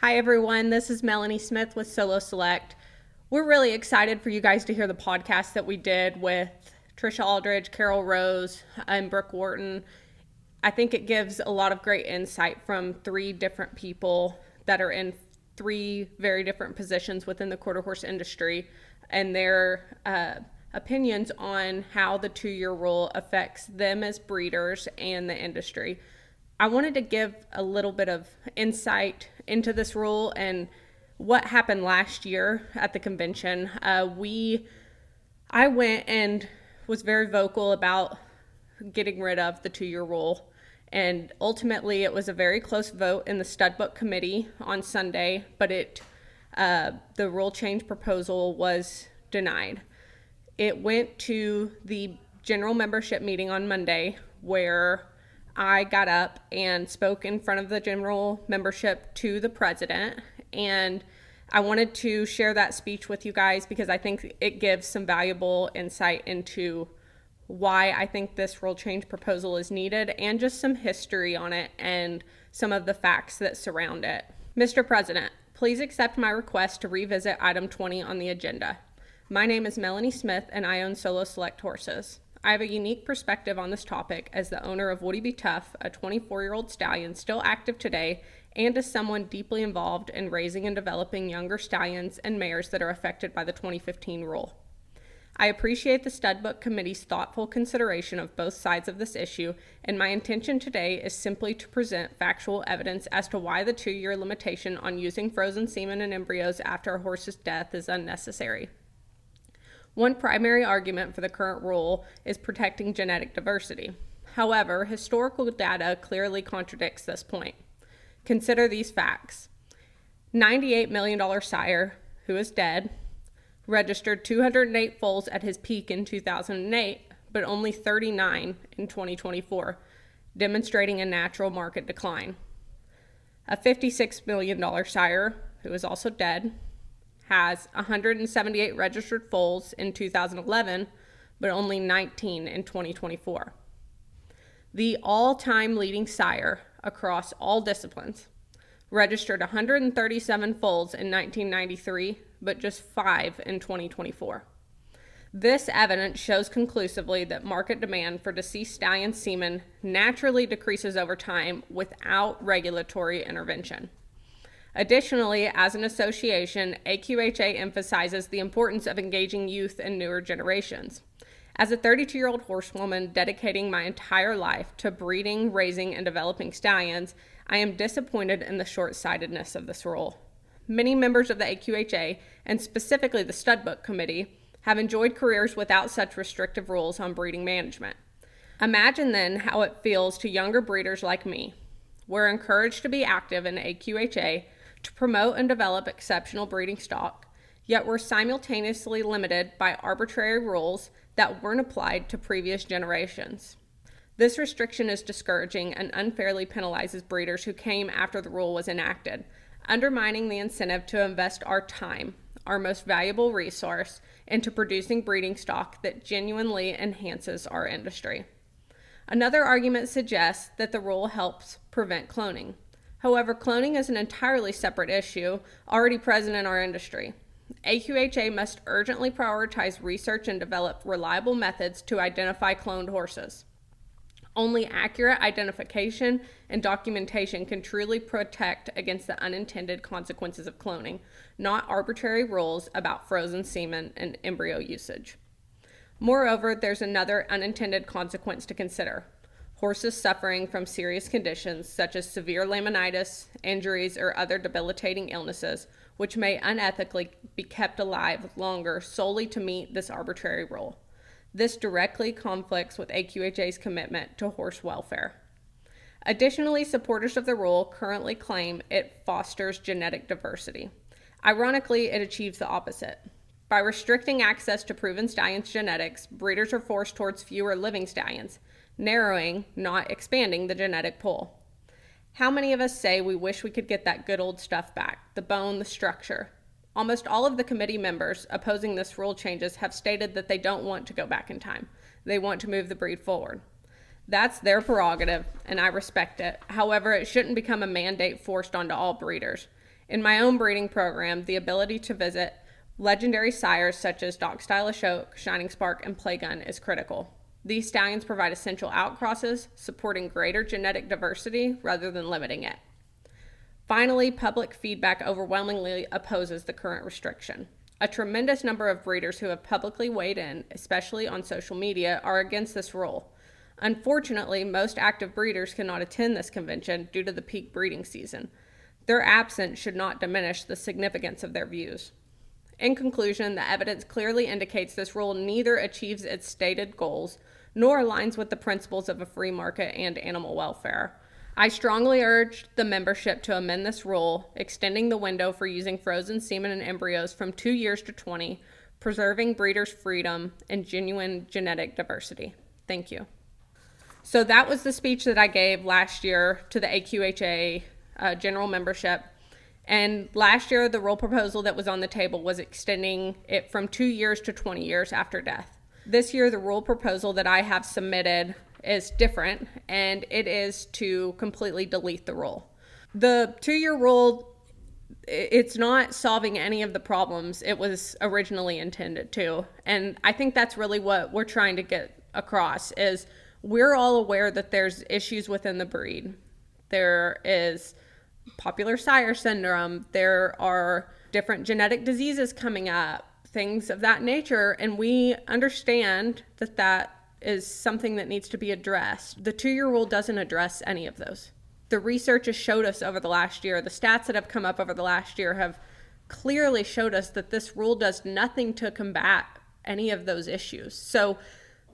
Hi everyone, this is Melanie Smith with Solo Select. We're really excited for you guys to hear the podcast that we did with Tricia Aldridge, Carol Rose, and Brooke Wharton. I think it gives a lot of great insight from three different people that are in three very different positions within the quarter horse industry and their opinions on how the 2-year rule affects them as breeders and the industry. I wanted to give a little bit of insight into this rule and what happened last year at the convention. I went and was very vocal about getting rid of the 2-year rule, and ultimately it was a very close vote in the stud book committee on Sunday, but the rule change proposal was denied. It went to the general membership meeting on Monday, where I got up and spoke in front of the general membership to the president, and I wanted to share that speech with you guys because I think it gives some valuable insight into why I think this rule change proposal is needed and just some history on it and some of the facts that surround it. Mr. President, please accept my request to revisit item 20 on the agenda. My name is Melanie Smith and I own Solo Select horses. I have a unique perspective on this topic as the owner of Woody Be Tough, a 24-year-old stallion still active today, and as someone deeply involved in raising and developing younger stallions and mares that are affected by the 2015 rule. I appreciate the Stud Book Committee's thoughtful consideration of both sides of this issue, and my intention today is simply to present factual evidence as to why the 2-year limitation on using frozen semen and embryos after a horse's death is unnecessary. One primary argument for the current rule is protecting genetic diversity. However, historical data clearly contradicts this point. Consider these facts. $98 million sire, who is dead, registered 208 foals at his peak in 2008, but only 39 in 2024, demonstrating a natural market decline. A $56 million sire, who is also dead, has 178 registered foals in 2011, but only 19 in 2024. The all-time leading sire across all disciplines registered 137 foals in 1993, but just 5 in 2024. This evidence shows conclusively that market demand for deceased stallion semen naturally decreases over time without regulatory intervention. Additionally, as an association, AQHA emphasizes the importance of engaging youth and newer generations. As a 32-year-old horsewoman dedicating my entire life to breeding, raising, and developing stallions, I am disappointed in the short-sightedness of this rule. Many members of the AQHA, and specifically the Stud Book Committee, have enjoyed careers without such restrictive rules on breeding management. Imagine then how it feels to younger breeders like me. We're encouraged to be active in AQHA to promote and develop exceptional breeding stock, yet we're simultaneously limited by arbitrary rules that weren't applied to previous generations. This restriction is discouraging and unfairly penalizes breeders who came after the rule was enacted, undermining the incentive to invest our time, our most valuable resource, into producing breeding stock that genuinely enhances our industry. Another argument suggests that the rule helps prevent cloning. However, cloning is an entirely separate issue already present in our industry. AQHA must urgently prioritize research and develop reliable methods to identify cloned horses. Only accurate identification and documentation can truly protect against the unintended consequences of cloning, not arbitrary rules about frozen semen and embryo usage. Moreover, there's another unintended consequence to consider: horses suffering from serious conditions such as severe laminitis, injuries, or other debilitating illnesses, which may unethically be kept alive longer solely to meet this arbitrary rule. This directly conflicts with AQHA's commitment to horse welfare. Additionally, supporters of the rule currently claim it fosters genetic diversity. Ironically, it achieves the opposite. By restricting access to proven stallions' genetics, breeders are forced towards fewer living stallions, narrowing, not expanding, the genetic pool. How many of us say we wish we could get that good old stuff back, the bone, the structure? Almost all of the committee members opposing this rule changes have stated that they don't want to go back in time. They want to move the breed forward. That's their prerogative, and I respect it. However, it shouldn't become a mandate forced onto all breeders. In my own breeding program, the ability to visit legendary sires such as Dog Style Ashok, Shining Spark, and Playgun is critical. These stallions provide essential outcrosses, supporting greater genetic diversity rather than limiting it. Finally, public feedback overwhelmingly opposes the current restriction. A tremendous number of breeders who have publicly weighed in, especially on social media, are against this rule. Unfortunately, most active breeders cannot attend this convention due to the peak breeding season. Their absence should not diminish the significance of their views. In conclusion, the evidence clearly indicates this rule neither achieves its stated goals nor aligns with the principles of a free market and animal welfare. I strongly urge the membership to amend this rule, extending the window for using frozen semen and embryos from 2 years to 20, preserving breeders' freedom and genuine genetic diversity. Thank you. So that was the speech that I gave last year to the AQHA general membership. And last year, the rule proposal that was on the table was extending it from 2 years to 20 years after death. This year, the rule proposal that I have submitted is different, and it is to completely delete the rule. The 2-year rule, it's not solving any of the problems it was originally intended to. And I think that's really what we're trying to get across is we're all aware that there's issues within the breed. There is popular sire syndrome. There are different genetic diseases coming up, things of that nature. And we understand that that is something that needs to be addressed. The 2-year rule doesn't address any of those. The research has showed us over the last year, the stats that have come up over the last year have clearly showed us that this rule does nothing to combat any of those issues. So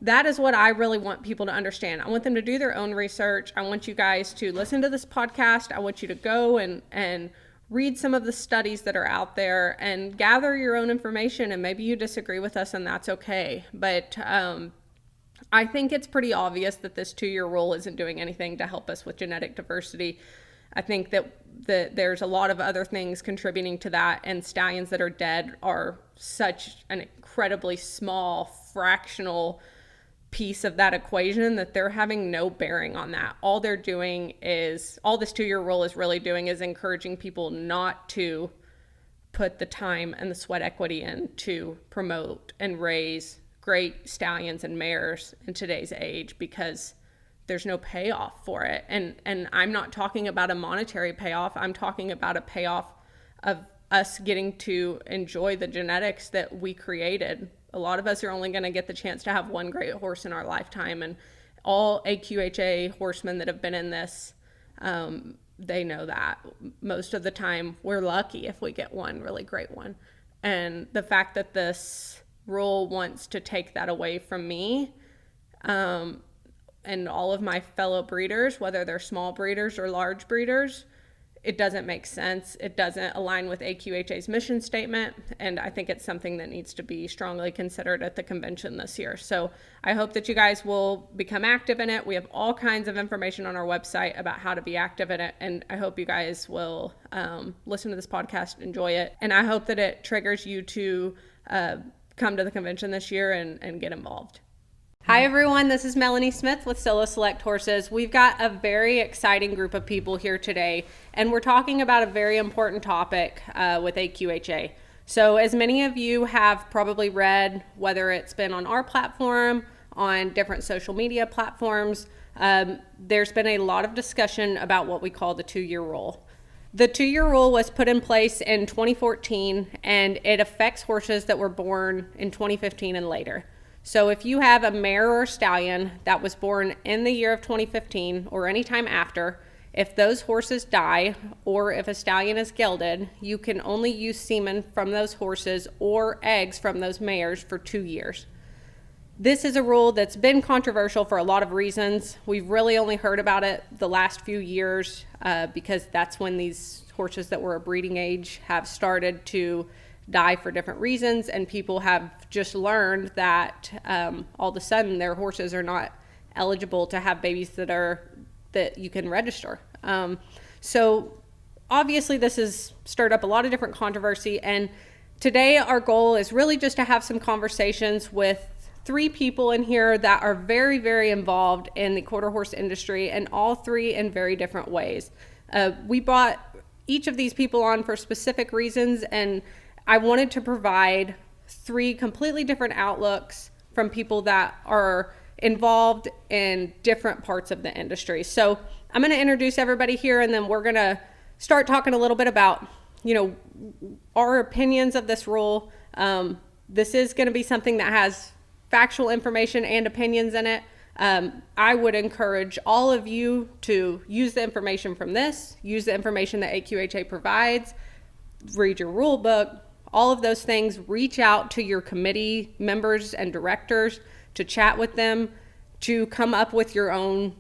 that is what I really want people to understand. I want them to do their own research. I want you guys to listen to this podcast. I want you to go and read some of the studies that are out there and gather your own information. And maybe you disagree with us, and that's okay. But I think it's pretty obvious that this 2-year rule isn't doing anything to help us with genetic diversity. I think that there's a lot of other things contributing to that, and stallions that are dead are such an incredibly small fractional piece of that equation that they're having no bearing on that. All they're doing is, all this 2-year rule is really doing is encouraging people not to put the time and the sweat equity in to promote and raise great stallions and mares in today's age, because there's no payoff for it. And I'm not talking about a monetary payoff. I'm talking about a payoff of us getting to enjoy the genetics that we created. A lot of us are only going to get the chance to have one great horse in our lifetime. And all AQHA horsemen that have been in this, they know that. Most of the time, we're lucky if we get one really great one. And the fact that this rule wants to take that away from me, and all of my fellow breeders, whether they're small breeders or large breeders, it doesn't make sense. It doesn't align with AQHA's mission statement, and I think it's something that needs to be strongly considered at the convention this year. So I hope that you guys will become active in it. We have all kinds of information on our website about how to be active in it, and I hope you guys will listen to this podcast, enjoy it, and I hope that it triggers you to come to the convention this year and get involved. Hi everyone, this is Melanie Smith with Solo Select Horses. We've got a very exciting group of people here today, and we're talking about a very important topic with AQHA. So as many of you have probably read, whether it's been on our platform, on different social media platforms, there's been a lot of discussion about what we call the 2-year rule. The 2-year rule was put in place in 2014, and it affects horses that were born in 2015 and later. So if you have a mare or stallion that was born in the year of 2015 or any time after, if those horses die or if a stallion is gelded, you can only use semen from those horses or eggs from those mares for 2 years. This is a rule that's been controversial for a lot of reasons. We've really only heard about it the last few years because that's when these horses that were a breeding age have started to die for different reasons, and people have just learned that all of a sudden their horses are not eligible to have babies that you can register. So obviously this has stirred up a lot of different controversy, and today our goal is really just to have some conversations with 3 people in here that are very, very involved in the quarter horse industry, and all 3 in very different ways. We brought each of these people on for specific reasons, and I wanted to provide 3 completely different outlooks from people that are involved in different parts of the industry. So I'm going to introduce everybody here, and then we're going to start talking a little bit about, you know, our opinions of this rule. This is going to be something that has factual information and opinions in it. I would encourage all of you to use the information from this, use the information that AQHA provides, read your rule book, all of those things. Reach out to your committee members and directors to chat with them, to come up with your own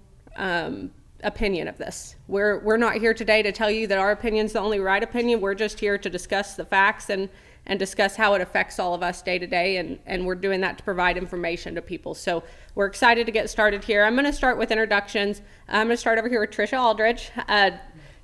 opinion of this. We're not here today to tell you that our opinion is the only right opinion. We're just here to discuss the facts and discuss how it affects all of us day to day, and we're doing that to provide information to people. So we're excited to get started here. I'm going to start with introductions. I'm going to start over here with Tricia Aldridge.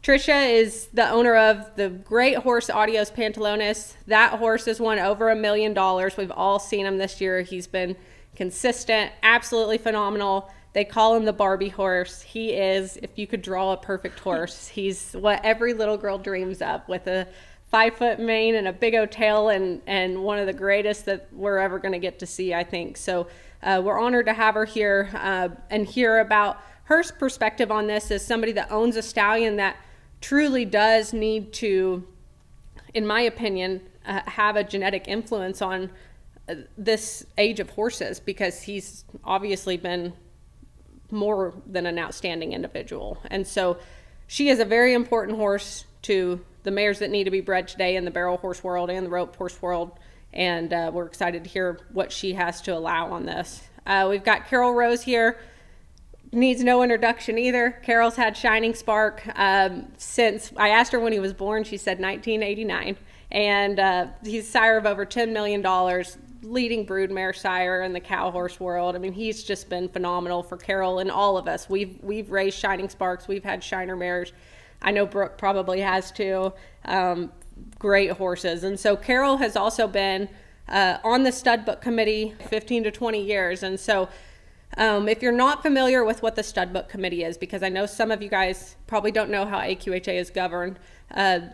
Tricia is the owner of the great horse Adios Pantalones. That horse has won over $1 million. We've all seen him this year. He's been consistent, absolutely phenomenal. They call him the Barbie horse. He is, if you could draw a perfect horse, he's what every little girl dreams of, with a 5-foot mane and a big old tail, and one of the greatest that we're ever going to get to see, I think. So we're honored to have her here and hear about her perspective on this as somebody that owns a stallion that truly does need to, in my opinion, have a genetic influence on this age of horses, because he's obviously been more than an outstanding individual. And so she is a very important horse to the mares that need to be bred today in the barrel horse world and the roped horse world. And we're excited to hear what she has to allow on this. We've got Carol Rose here. Needs no introduction either. Carol's had Shining Spark since, I asked her when he was born, she said 1989. And he's sire of over $10 million, leading broodmare sire in the cow horse world. I mean, he's just been phenomenal for Carol and all of us. We've raised Shining Sparks. We've had Shiner mares. I know Brooke probably has too. Great horses. And so Carol has also been on the stud book committee 15 to 20 years. And so if you're not familiar with what the stud book committee is, because I know some of you guys probably don't know how AQHA is governed,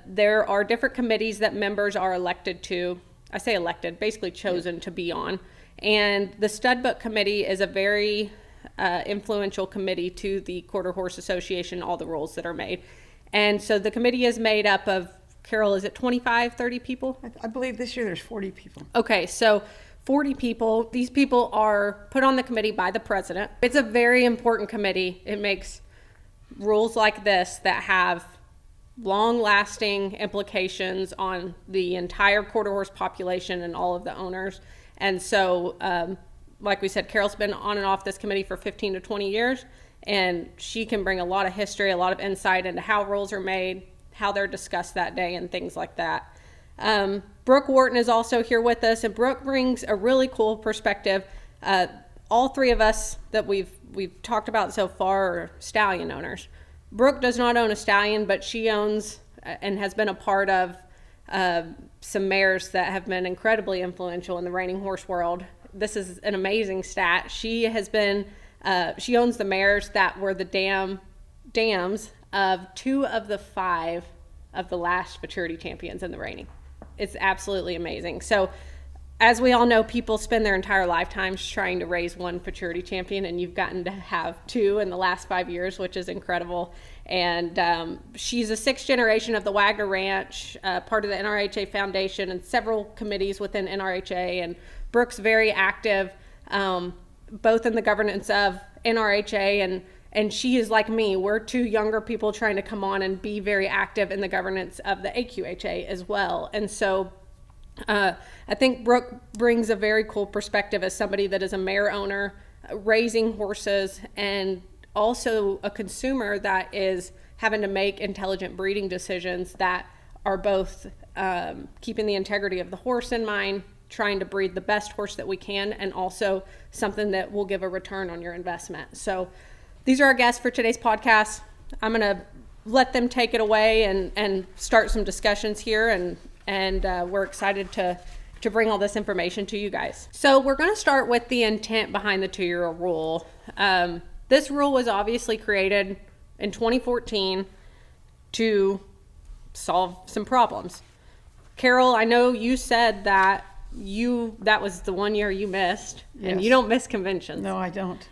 there are different committees that members are elected to. I say elected, basically chosen to be on. And the stud book committee is a very influential committee to the Quarter Horse Association, all the rules that are made. And so the committee is made up of, Carol, is it 25, 30 people? I believe this year there's 40 people. Okay, so 40 people. These people are put on the committee by the president. It's a very important committee. It makes rules like this that have long-lasting implications on the entire quarter horse population and all of the owners. And so, like we said, Carol's been on and off this committee for 15 to 20 years, and she can bring a lot of history, a lot of insight into how rules are made, how they're discussed that day, and things like that. Brooke Wharton is also here with us, and Brooke brings a really cool perspective. All 3 of us that we've talked about so far are stallion owners. Brooke does not own a stallion, but she owns and has been a part of some mares that have been incredibly influential in the reining horse world. This is an amazing stat. She has been, she owns the mares that were the dams of 2 of the 5 of the last futurity champions in the reining. It's absolutely amazing. So as we all know, people spend their entire lifetimes trying to raise one futurity champion, and you've gotten to have 2 in the last 5 years, which is incredible. And she's a 6th generation of the Wagner Ranch, part of the NRHA Foundation and several committees within NRHA. And Brooke's very active, both in the governance of NRHA and she is like me. We're 2 younger people trying to come on and be very active in the governance of the AQHA as well. And so I think Brooke brings a very cool perspective as somebody that is a mare owner, raising horses, and also a consumer that is having to make intelligent breeding decisions that are both keeping the integrity of the horse in mind, trying to breed the best horse that we can, and also something that will give a return on your investment. So these are our guests for today's podcast. I'm going to let them take it away and start some discussions here, and we're excited to bring all this information to you guys. So we're going to start with the intent behind the 2-year rule. This rule was obviously created in 2014 to solve some problems. Carol, I know you said that that was the one year you missed, and Yes. you don't miss conventions. No, I don't.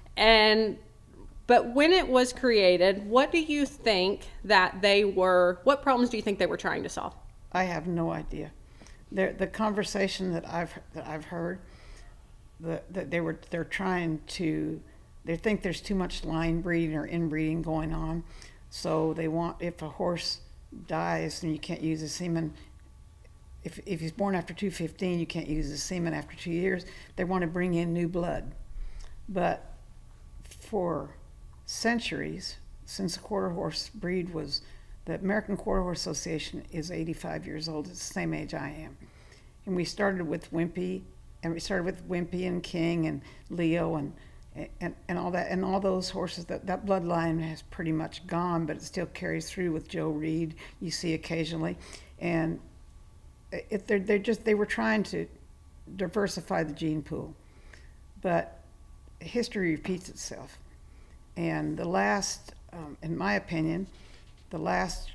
But when it was created, what do you think that what problems do you think they were trying to solve? I have no idea. The conversation that I've heard, that they think there's too much line breeding or inbreeding going on, so they want, if a horse dies and you can't use his semen, if he's born after 215, you can't use his semen after 2 years. They want to bring in new blood, but for centuries, since the quarter horse breed the American Quarter Horse Association is 85 years old. It's the same age I am. And we started with Wimpy, and King and Leo and all that. And all those horses, that bloodline has pretty much gone, but it still carries through with Joe Reed, you see occasionally. And they were trying to diversify the gene pool. But history repeats itself. And the last, in my opinion, the last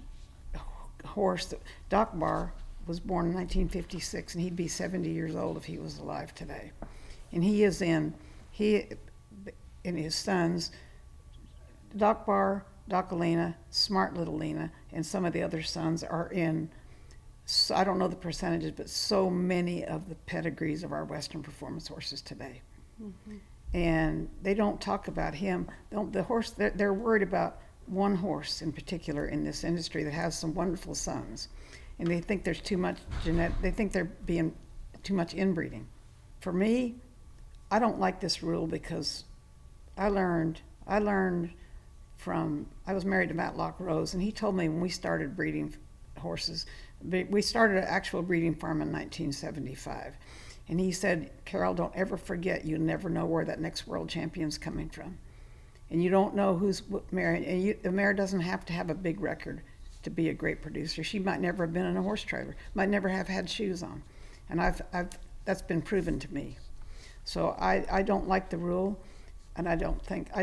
horse, Doc Bar, was born in 1956, and he'd be 70 years old if he was alive today. And he and his sons, Doc Bar, Doc Alina, Smart Little Lena, and some of the other sons are in, I don't know the percentages, but so many of the pedigrees of our Western performance horses today. Mm-hmm. And they don't talk about him. The horse, they're worried about one horse in particular in this industry that has some wonderful sons, and they think there's too much they think they're being too much inbreeding. For me, I don't like this rule because I learned from, I was married to Matlock Rose, and he told me when we started breeding horses, we started an actual breeding farm in 1975. And he said, Carol, don't ever forget, you never know where that next world champion's coming from. And you don't know who's mare. And the mare doesn't have to have a big record to be a great producer. She might never have been in a horse trailer, might never have had shoes on. And that's been proven to me. So I don't like the rule, and I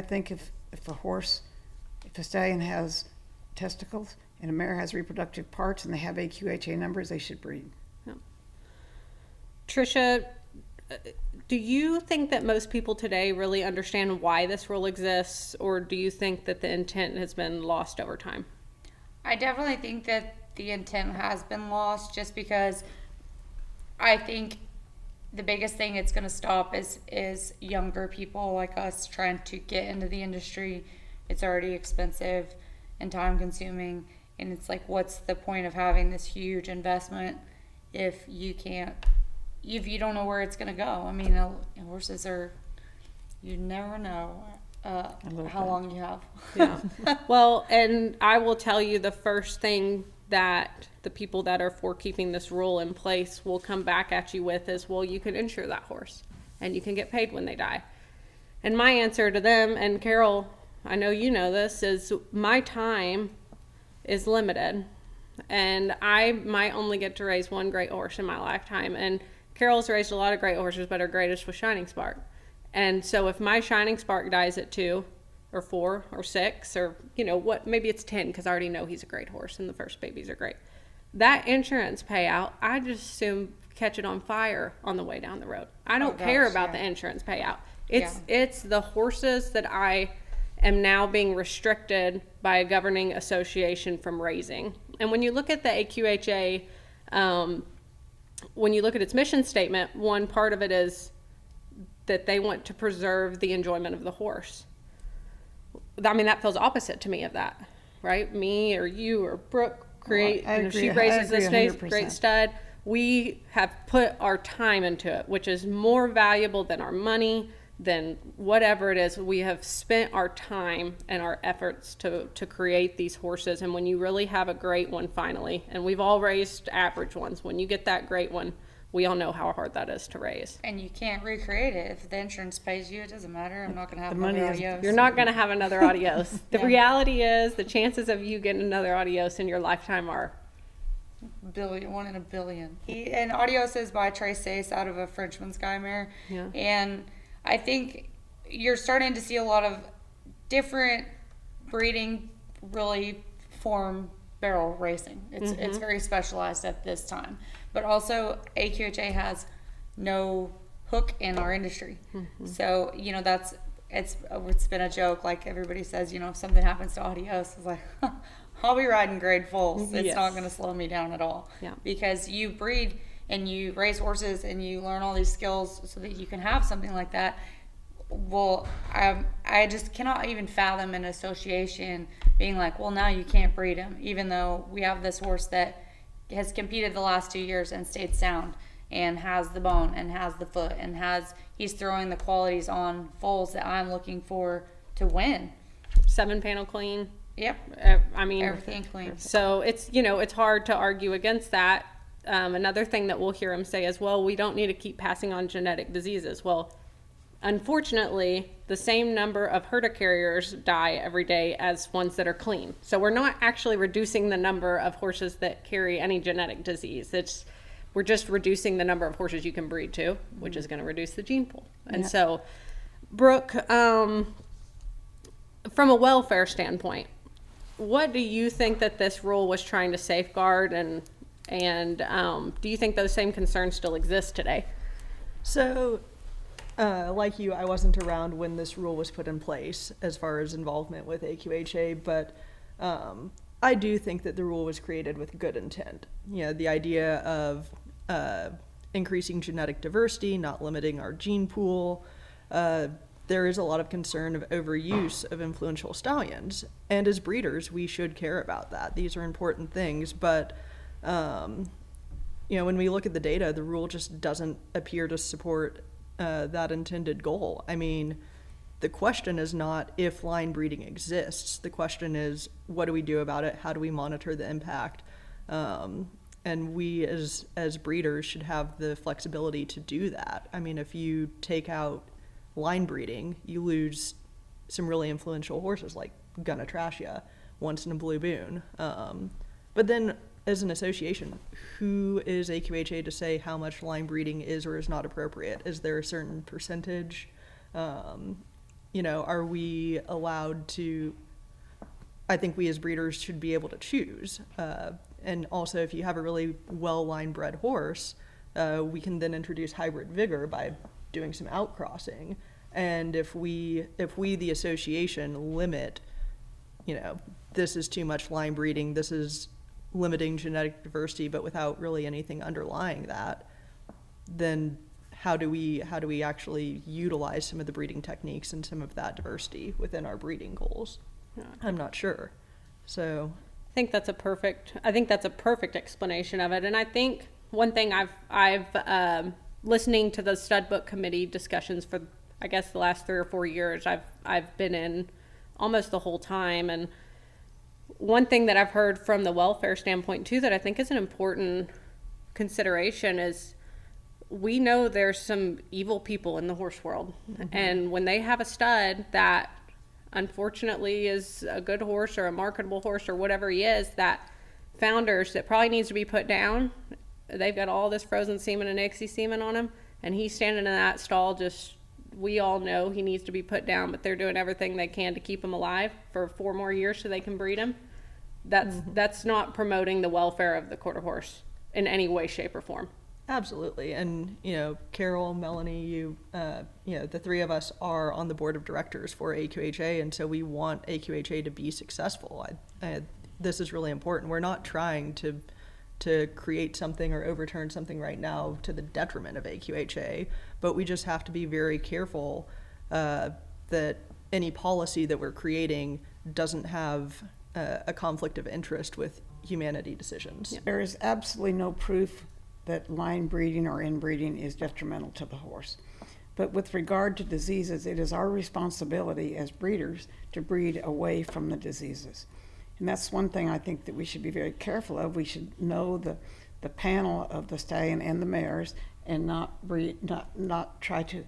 think if a stallion has testicles and a mare has reproductive parts and they have AQHA numbers, they should breed. Yeah. Tricia, do you think that most people today really understand why this rule exists, or do you think that the intent has been lost over time? I definitely think that the intent has been lost, just because I think the biggest thing it's going to stop is younger people like us trying to get into the industry. It's already expensive and time consuming, and it's like, what's the point of having this huge investment if you don't know where it's going to go? I mean, horses you never know how long you have. Yeah. Well, and I will tell you, the first thing that the people that are for keeping this rule in place will come back at you with is, well, you can insure that horse and you can get paid when they die. And my answer to them, and Carol, I know you know this, is my time is limited, and I might only get to raise one great horse in my lifetime. And Carol's raised a lot of great horses, but her greatest was Shining Spark. And so if my Shining Spark dies at 2 or 4 or 6 or, maybe it's 10, because I already know he's a great horse and the first babies are great, that insurance payout, I just assume catch it on fire on the way down the road. I don't care about the insurance payout. It's the horses that I am now being restricted by a governing association from raising. And when you look at the AQHA, when you look at its mission statement, one part of it is that they want to preserve the enjoyment of the horse. I mean, that feels opposite to me of that, right? Me or you or Brooke she raises this great stud. We have put our time into it, which is more valuable than our money, than whatever it is. We have spent our time and our efforts to create these horses. And when you really have a great one finally, and we've all raised average ones, when you get that great one, we all know how hard that is to raise. And you can't recreate it. If the insurance pays you, it doesn't matter. I'm not going to have another adios. You're not going to have another adios. The reality is the chances of you getting another adios in your lifetime are 1 in a billion. And adios is by Trace out of a Frenchman's Guy mare. Yeah. And I think you're starting to see a lot of different breeding really form barrel racing. It's very specialized at this time. But also AQHA has no hook in our industry. So, it's been a joke. Like everybody says, if something happens to Adios, it's like, I'll be riding grade fulls. It's not going to slow me down at all. Yeah. Because you breed and you raise horses and you learn all these skills so that you can have something like that. Well, I just cannot even fathom an association being like, well, now you can't breed him, even though we have this horse that has competed the last 2 years and stayed sound and has the bone and has the foot and he's throwing the qualities on foals that I'm looking for to win. 7-panel clean. Yep. I mean, everything clean. So it's hard to argue against that. Another thing that we'll hear him say is, well, we don't need to keep passing on genetic diseases. Well, unfortunately, the same number of herd carriers die every day as ones that are clean. So we're not actually reducing the number of horses that carry any genetic disease. We're just reducing the number of horses you can breed to, which is going to reduce the gene pool. And so, Brooke, from a welfare standpoint, what do you think that this rule was trying to safeguard, and do you think those same concerns still exist today? So, like you, I wasn't around when this rule was put in place as far as involvement with AQHA, but I do think that the rule was created with good intent. The idea of increasing genetic diversity, not limiting our gene pool. There is a lot of concern of overuse of influential stallions, and as breeders, we should care about that. These are important things, but when we look at the data, the rule just doesn't appear to support that intended goal. I mean, the question is not if line breeding exists. The question is, what do we do about it? How do we monitor the impact? And we as breeders should have the flexibility to do that. I mean, if you take out line breeding, you lose some really influential horses like Gunna Tricia, once in a blue moon. But then as an association, who is AQHA to say how much line breeding is or is not appropriate? Is there a certain percentage? Are we allowed to? I think we as breeders should be able to choose. And also, if you have a really well line bred horse, we can then introduce hybrid vigor by doing some outcrossing. And if we the association limit, this is too much line breeding, this is limiting genetic diversity, but without really anything underlying that, then how do we actually utilize some of the breeding techniques and some of that diversity within our breeding goals? I'm not sure. So I think that's a perfect explanation of it. And I think one thing I've listening to the stud book committee discussions for, I guess, the last 3 or 4 years, I've been in almost the whole time. And one thing that I've heard from the welfare standpoint too, that I think is an important consideration, is we know there's some evil people in the horse world. And when they have a stud that unfortunately is a good horse or a marketable horse or whatever he is, that founders that probably needs to be put down, they've got all this frozen semen and ICSI semen on him, and he's standing in that stall, just, we all know he needs to be put down, but they're doing everything they can to keep him alive for 4 more years so they can breed him. That's not promoting the welfare of the quarter horse in any way, shape, or form. Absolutely. And, Carol, Melanie, the 3 of us are on the board of directors for AQHA, and so we want AQHA to be successful. This is really important. We're not trying to create something or overturn something right now to the detriment of AQHA, but we just have to be very careful that any policy that we're creating doesn't have a conflict of interest with humanity decisions. Yeah. There is absolutely no proof that line breeding or inbreeding is detrimental to the horse. But with regard to diseases, it is our responsibility as breeders to breed away from the diseases. And that's one thing I think that we should be very careful of. We should know the panel of the stallion and the mares, and not try to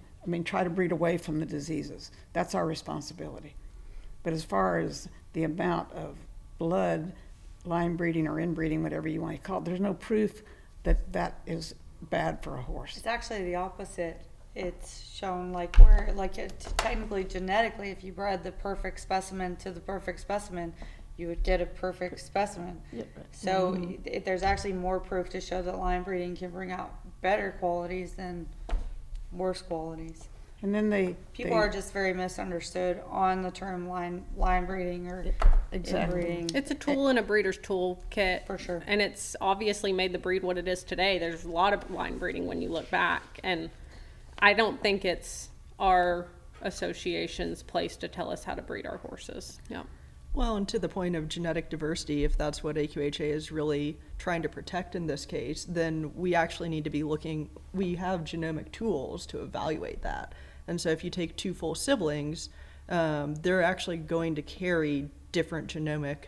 breed away from the diseases. That's our responsibility. But as far as the amount of blood, line breeding or inbreeding, whatever you want to call it, there's no proof that is bad for a horse. It's actually the opposite. It's shown technically genetically, if you bred the perfect specimen to the perfect specimen, you would get a perfect specimen. So there's actually more proof to show that line breeding can bring out better qualities than worse qualities. And then People are just very misunderstood on the term line breeding or inbreeding. It's a tool in a breeder's toolkit. For sure. And it's obviously made the breed what it is today. There's a lot of line breeding when you look back. And I don't think it's our association's place to tell us how to breed our horses. Yeah. Well, and to the point of genetic diversity, if that's what AQHA is really trying to protect in this case, then we actually need to be looking, we have genomic tools to evaluate that. And so if you take two full siblings, they're actually going to carry different genomic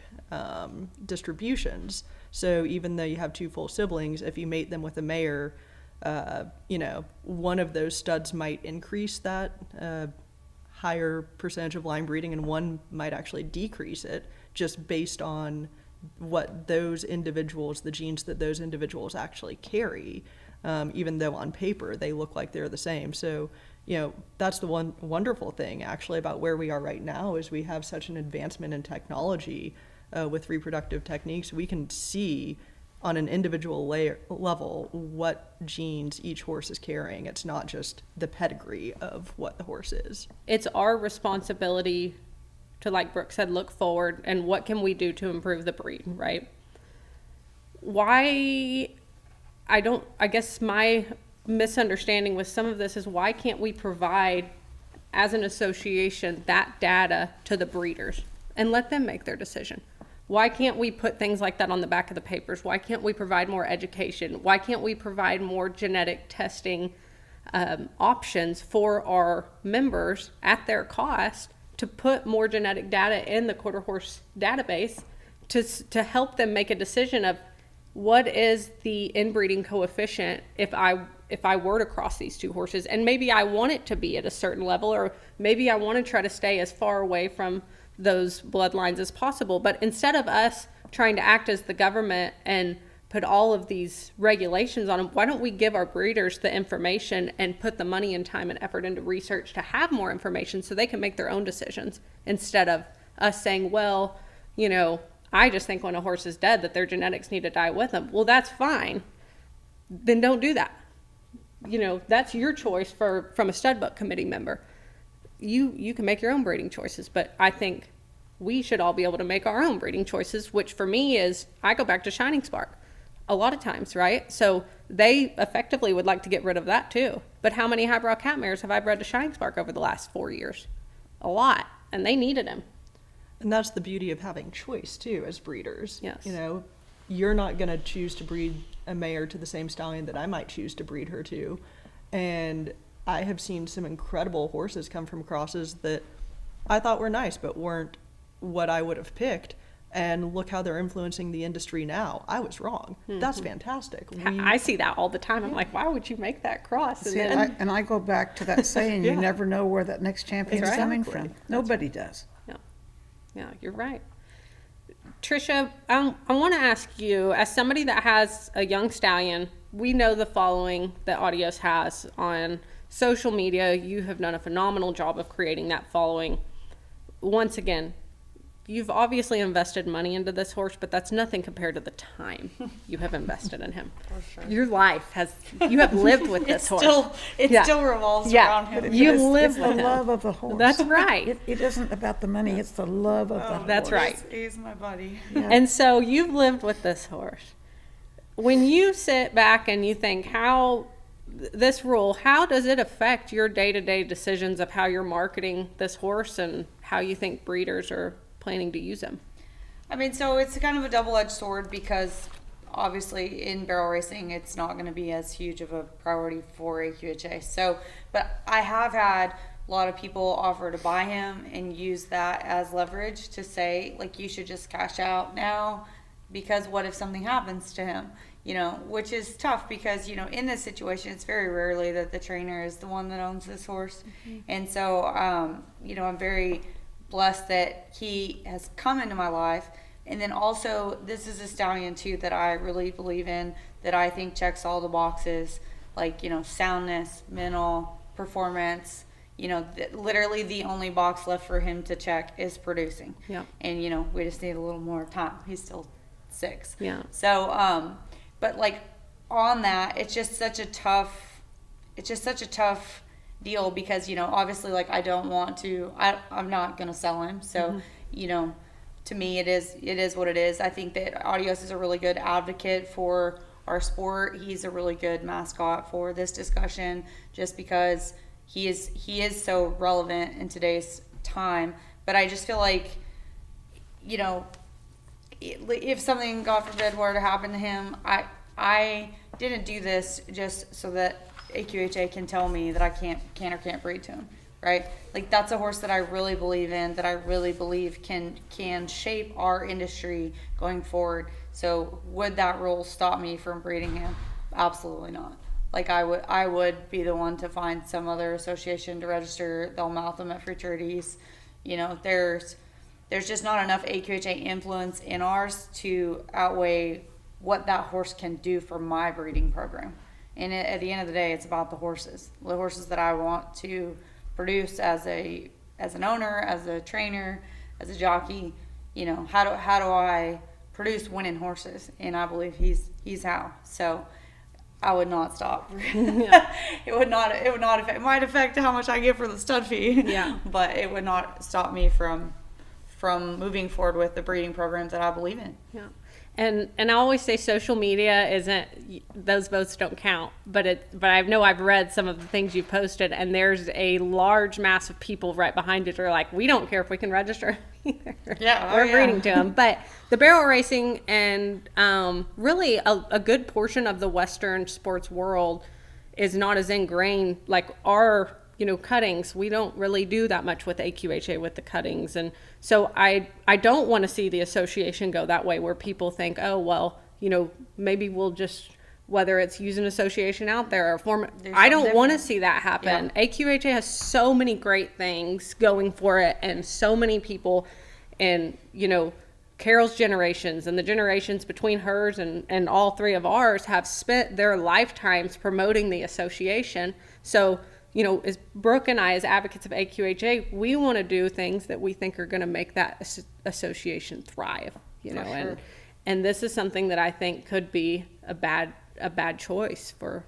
distributions. So even though you have two full siblings, if you mate them with a mare, one of those studs might increase that higher percentage of line breeding, and one might actually decrease it just based on what those individuals, the genes that those individuals actually carry, even though on paper they look like they're the same. So, that's the one wonderful thing actually about where we are right now is we have such an advancement in technology with reproductive techniques. We can see on an individual level what genes each horse is carrying. It's not just the pedigree of what the horse is. It's our responsibility to, like Brooke said, look forward and what can we do to improve the breed, right? I guess my misunderstanding with some of this is why can't we provide as an association that data to the breeders and let them make their decision? Why can't we put things like that on the back of the papers? Why can't we provide more education? Why can't we provide more genetic testing options for our members at their cost to put more genetic data in the quarter horse database to help them make a decision of what is the inbreeding coefficient if I were to cross these two horses? And maybe I want it to be at a certain level, or maybe I want to try to stay as far away from those bloodlines as possible. But instead of us trying to act as the government and put all of these regulations on them, why don't we give our breeders the information and put the money and time and effort into research to have more information so they can make their own decisions, instead of us saying, well, I just think when a horse is dead that their genetics need to die with them. Well, that's fine. Then don't do that. That's your choice from a stud book committee member. You can make your own breeding choices, but I think we should all be able to make our own breeding choices, which for me is, I go back to Shining Spark a lot of times, right? So they effectively would like to get rid of that too. But how many highbrow cat mares have I bred to Shining Spark over the last 4 years? A lot, and they needed him. And that's the beauty of having choice too as breeders. Yes. You're not going to choose to breed a mare to the same stallion that I might choose to breed her to. And I have seen some incredible horses come from crosses that I thought were nice, but weren't what I would have picked. And look how they're influencing the industry now. I was wrong. Mm-hmm. That's fantastic. I see that all the time. I'm like, why would you make that cross? And I go back to that saying, you never know where that next champion is coming from. Nobody does. Yeah, you're right. Tricia, I want to ask you, as somebody that has a young stallion, we know the following that Audios has on social media. You have done a phenomenal job of creating that following. Once again, you've obviously invested money into this horse, but that's nothing compared to the time you have invested in him. For sure. Your life you have lived with this horse. It still revolves around him. You live with the him. love of the horse. That's right. It isn't about the money, it's the love of the horse. That's right. He's my buddy. Yeah. And so you've lived with this horse. When you sit back and you think, how does it affect your day-to-day decisions of how you're marketing this horse and how you think breeders are planning to use him? I mean, so it's kind of a double-edged sword, because obviously in barrel racing it's not going to be as huge of a priority for AQHA. So, but I have had a lot of people offer to buy him and use that as leverage to say, like, you should just cash out now, because what if something happens to him? Which is tough, because, in this situation, it's very rarely that the trainer is the one that owns this horse. Mm-hmm. And so, I'm very blessed that he has come into my life. And then also, this is a stallion too that I really believe in, that I think checks all the boxes, like, soundness, mental, performance, literally the only box left for him to check is producing. Yeah. And, we just need a little more time. He's still 6. Yeah. So, but like on that, it's just such a tough deal because, obviously like I'm not going to sell him. So, to me, it is what it is. I think that Adios is a really good advocate for our sport. He's a really good mascot for this discussion just because he is so relevant in today's time. But I just feel like, if something, God forbid, were to happen to him, I didn't do this just so that AQHA can tell me that I can or can't breed to him, right? Like that's a horse that I really believe in, that I really believe can shape our industry going forward. So would that rule stop me from breeding him? Absolutely not. Like I would be the one to find some other association to register. They'll mouth them at futurities. There's just not enough AQHA influence in ours to outweigh what that horse can do for my breeding program. And at the end of the day, it's about the horses that I want to produce as an owner, as a trainer, as a jockey. How do I produce winning horses? And I believe he's how. So I would not stop. Yeah. It would not affect. It might affect how much I get for the stud fee. Yeah. But it would not stop me from moving forward with the breeding programs that I believe in. Yeah. And I always say social media isn't, those votes don't count, but I know I've read some of the things you've posted, and there's a large mass of people right behind it who are like, we don't care if we can register either. Yeah, we're breeding to them. But the barrel racing and really a good portion of the Western sports world is not as ingrained like our cuttings. We don't really do that much with AQHA with the cuttings. And so I don't want to see the association go that way where people think, oh, well, maybe we'll just, whether it's use an association out there or form. I don't want to see that happen. Yeah. AQHA has so many great things going for it and so many people and, Carol's generations and the generations between hers and all 3 of ours have spent their lifetimes promoting the association. So, as Brooke and I, as advocates of AQHA, we want to do things that we think are going to make that association thrive, Sure. and this is something that I think could be a bad choice for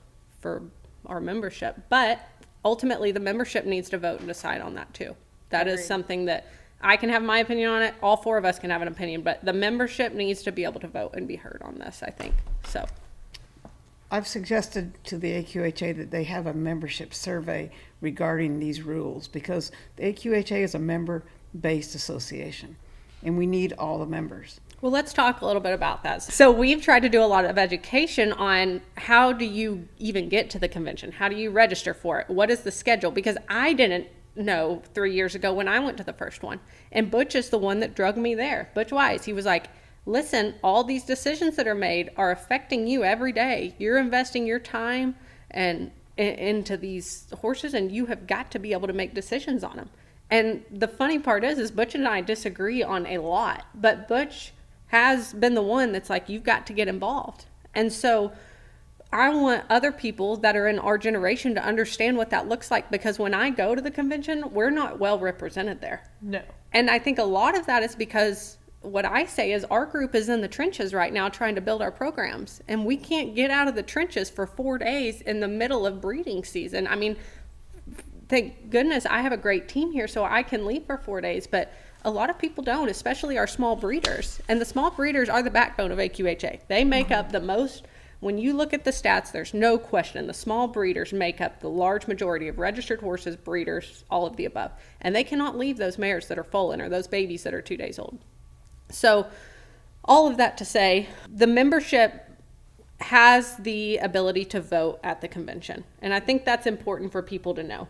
our membership. But ultimately, the membership needs to vote and decide on that too. That is something that I can have my opinion on it. All 4 of us can have an opinion, but the membership needs to be able to vote and be heard on this, I think. So. I've suggested to the AQHA that they have a membership survey regarding these rules because the AQHA is a member-based association and we need all the members. Well, let's talk a little bit about that. So we've tried to do a lot of education on how do you even get to the convention? How do you register for it? What is the schedule? Because I didn't know 3 years ago when I went to the first one. And Butch is the one that drugged me there. Butch Wise, he was like, listen, all these decisions that are made are affecting you every day. You're investing your time and into these horses, and you have got to be able to make decisions on them. And the funny part is Butch and I disagree on a lot, but Butch has been the one that's like, you've got to get involved. And so I want other people that are in our generation to understand what that looks like, because when I go to the convention, we're not well represented there. No. And I think a lot of that is because what I say is our group is in the trenches right now trying to build our programs, and we can't get out of the trenches for 4 days in the middle of breeding season. I mean, thank goodness I have a great team here so I can leave for 4 days, but a lot of people don't, especially our small breeders. And the small breeders are the backbone of AQHA. They make up the most. When you look at the stats, there's no question the small breeders make up the large majority of registered horses, breeders, all of the above. And they cannot leave those mares that are foaling or those babies that are 2 days old. So all of that to say, the membership has the ability to vote at the convention. And I think that's important for people to know.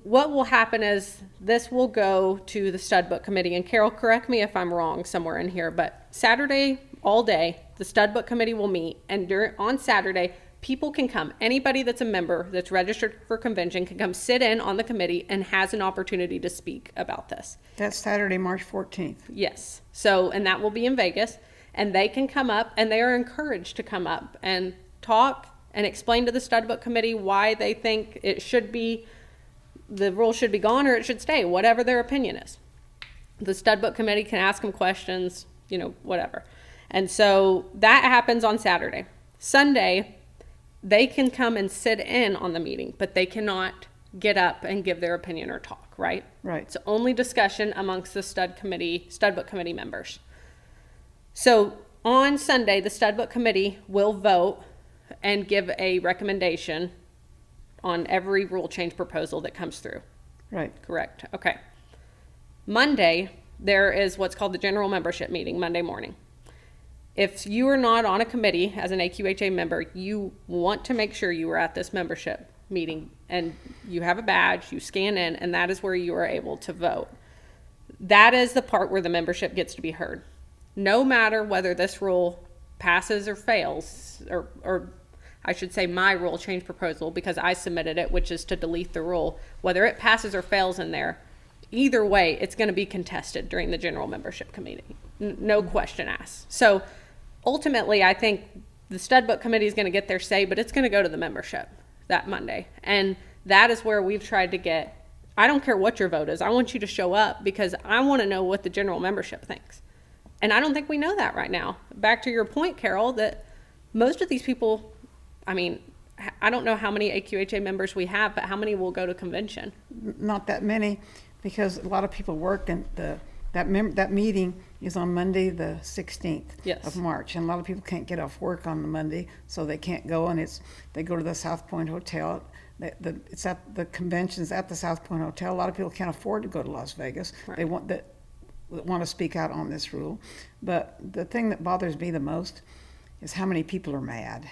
What will happen is this will go to the stud book committee. And Carol, correct me if I'm wrong somewhere in here, but Saturday all day, the stud book committee will meet. And on Saturday, people can come. Anybody that's a member that's registered for convention can come sit in on the committee and has an opportunity to speak about this. That's Saturday, March 14th. Yes. So, and that will be in Vegas. And they can come up, and they are encouraged to come up and talk and explain to the stud book committee why they think it should be the rule should be gone or it should stay, whatever their opinion is. The stud book committee can ask them questions, whatever. And so that happens on Saturday. Sunday, they can come and sit in on the meeting, but they cannot get up and give their opinion or talk, right? Right. It's only discussion amongst the stud book committee members. So on Sunday, the stud book committee will vote and give a recommendation on every rule change proposal that comes through. Right. Correct. Okay. Monday, there is what's called the general membership meeting, Monday morning. If you are not on a committee as an AQHA member, you want to make sure you are at this membership meeting and you have a badge, you scan in, and that is where you are able to vote. That is the part where the membership gets to be heard. No matter whether this rule passes or fails, or I should say my rule change proposal, because I submitted it, which is to delete the rule, whether it passes or fails in there, either way, it's going to be contested during the general membership committee. No question asked. So ultimately, I think the stud book committee is going to get their say, but it's going to go to the membership that Monday. And that is where we've tried to get, I don't care what your vote is. I want you to show up because I want to know what the general membership thinks. And I don't think we know that right now. Back to your point, Carol, that most of these people, I mean, I don't know how many AQHA members we have, but how many will go to convention? Not that many, because a lot of people work, and that meeting is on Monday the 16th of March, and a lot of people can't get off work on the Monday, so they can't go, and they go to the South Point Hotel. It's at the convention's at the South Point Hotel. A lot of people can't afford to go to Las Vegas. Right. They want to speak out on this rule, but the thing that bothers me the most is how many people are mad.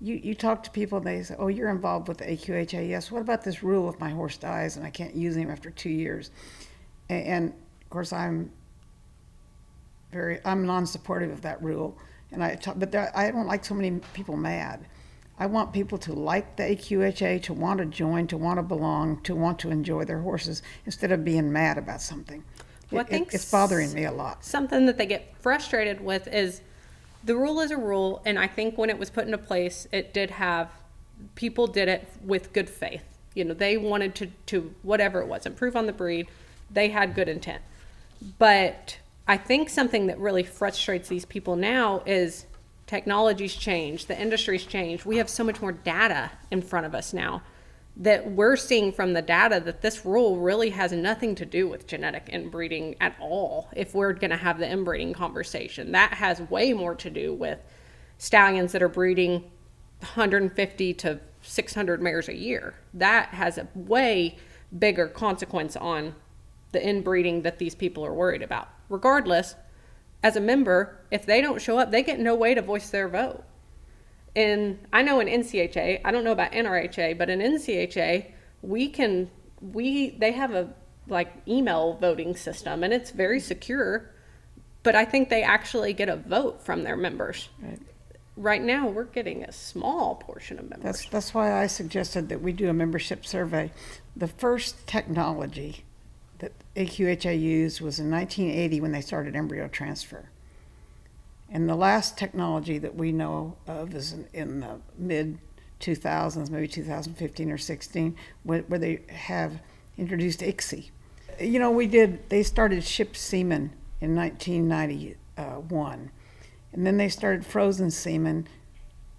You talk to people, they say, oh, you're involved with the AQHA. Yes, what about this rule if my horse dies and I can't use him after 2 years? And of course, I'm non-supportive of that rule. But I don't like so many people mad. I want people to like the AQHA, to want to join, to want to belong, to want to enjoy their horses, instead of being mad about something. Well, I think it's bothering me a lot. Something that they get frustrated with is the rule is a rule, and I think when it was put into place, people did it with good faith. They wanted to whatever it was, improve on the breed. They had good intent. But I think something that really frustrates these people now is technology's changed, the industry's changed. We have so much more data in front of us now that we're seeing from the data that this rule really has nothing to do with genetic inbreeding at all. If we're going to have the inbreeding conversation, that has way more to do with stallions that are breeding 150 to 600 mares a year. That has a way bigger consequence on the inbreeding that these people are worried about. Regardless, as a member, if they don't show up, they get no way to voice their vote. And I know in NCHA, I don't know about NRHA, but in NCHA, they have a email voting system, and it's very secure, but I think they actually get a vote from their members. Right now, we're getting a small portion of members. That's why I suggested that we do a membership survey. The first technology that AQHA used was in 1980 when they started embryo transfer. And the last technology that we know of is in the mid-2000s, maybe 2015 or 16, where they have introduced ICSI. They started shipped semen in 1991. And then they started frozen semen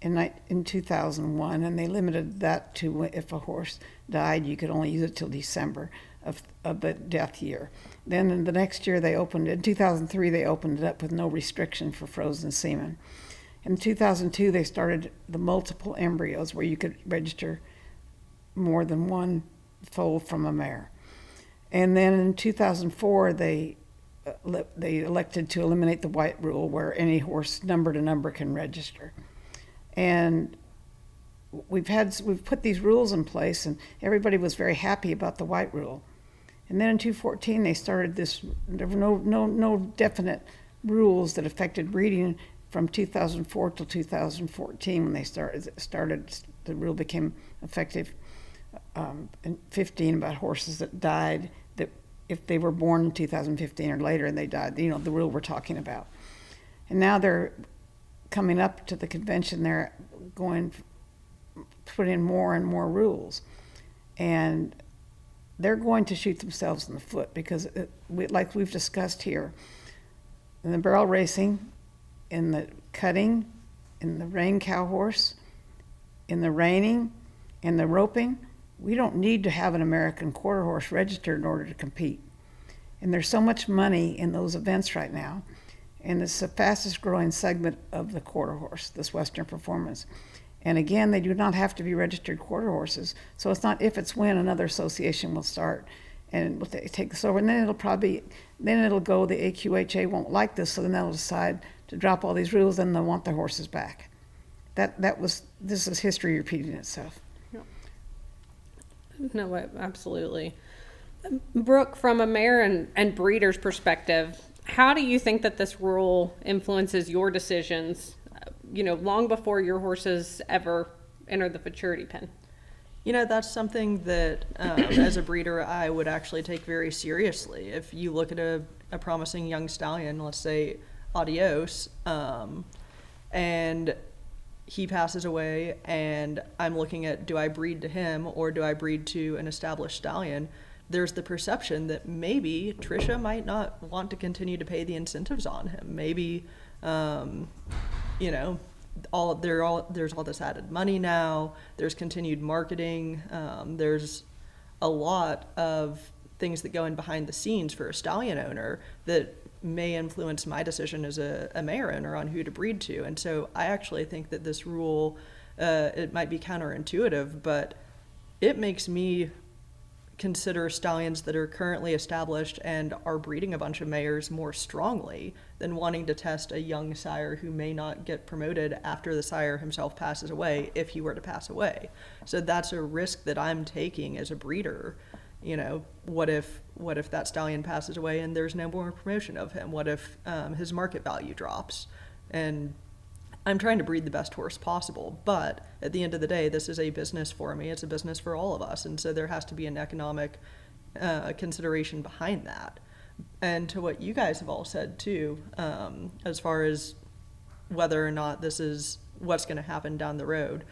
in 2001, and they limited that to if a horse died, you could only use it till December of the death year. Then in the next year they opened it. In 2003 they opened it up with no restriction for frozen semen. In 2002 they started the multiple embryos where you could register more than one foal from a mare. And then in 2004 they elected to eliminate the white rule where any horse number to number can register. And we've put these rules in place, and everybody was very happy about the white rule. And then in 2014 they started this. There were no definite rules that affected breeding from 2004 till 2014 when they started. The rule became effective in 15 about horses that died, that if they were born in 2015 or later and they died, the rule we're talking about. And now they're coming up to the convention. They're going to put in more and more rules. And they're going to shoot themselves in the foot because, like we've discussed here, in the barrel racing, in the cutting, in the rein cow horse, in the reining, in the roping, we don't need to have an American quarter horse registered in order to compete. And there's so much money in those events right now. And it's the fastest growing segment of the quarter horse, this Western Performance. And again, they do not have to be registered quarter horses. So it's not if, it's when another association will start and will take this over. And then it'll go, the AQHA won't like this, so then they'll decide to drop all these rules and they'll want their horses back. This is history repeating itself. No, absolutely. Brooke, from a mare and breeder's perspective, how do you think that this rule influences your decisions, long before your horses ever enter the futurity pen? That's something that, as a breeder, I would actually take very seriously. If you look at a promising young stallion, let's say Adios, and he passes away, and I'm looking at, do I breed to him or do I breed to an established stallion? There's the perception that maybe Tricia might not want to continue to pay the incentives on him. Maybe, there's all this added money now. There's continued marketing. There's a lot of things that go in behind the scenes for a stallion owner that may influence my decision as a mare owner on who to breed to. And so I actually think that this rule, it might be counterintuitive, but it makes me consider stallions that are currently established and are breeding a bunch of mares more strongly than wanting to test a young sire who may not get promoted after the sire himself passes away, if he were to pass away. So that's a risk that I'm taking as a breeder. What if that stallion passes away and there's no more promotion of him? What if his market value drops? And I'm trying to breed the best horse possible, but at the end of the day, this is a business for me. It's a business for all of us, and so there has to be an economic consideration behind that. And to what you guys have all said too, as far as whether or not this is what's going to happen down the road,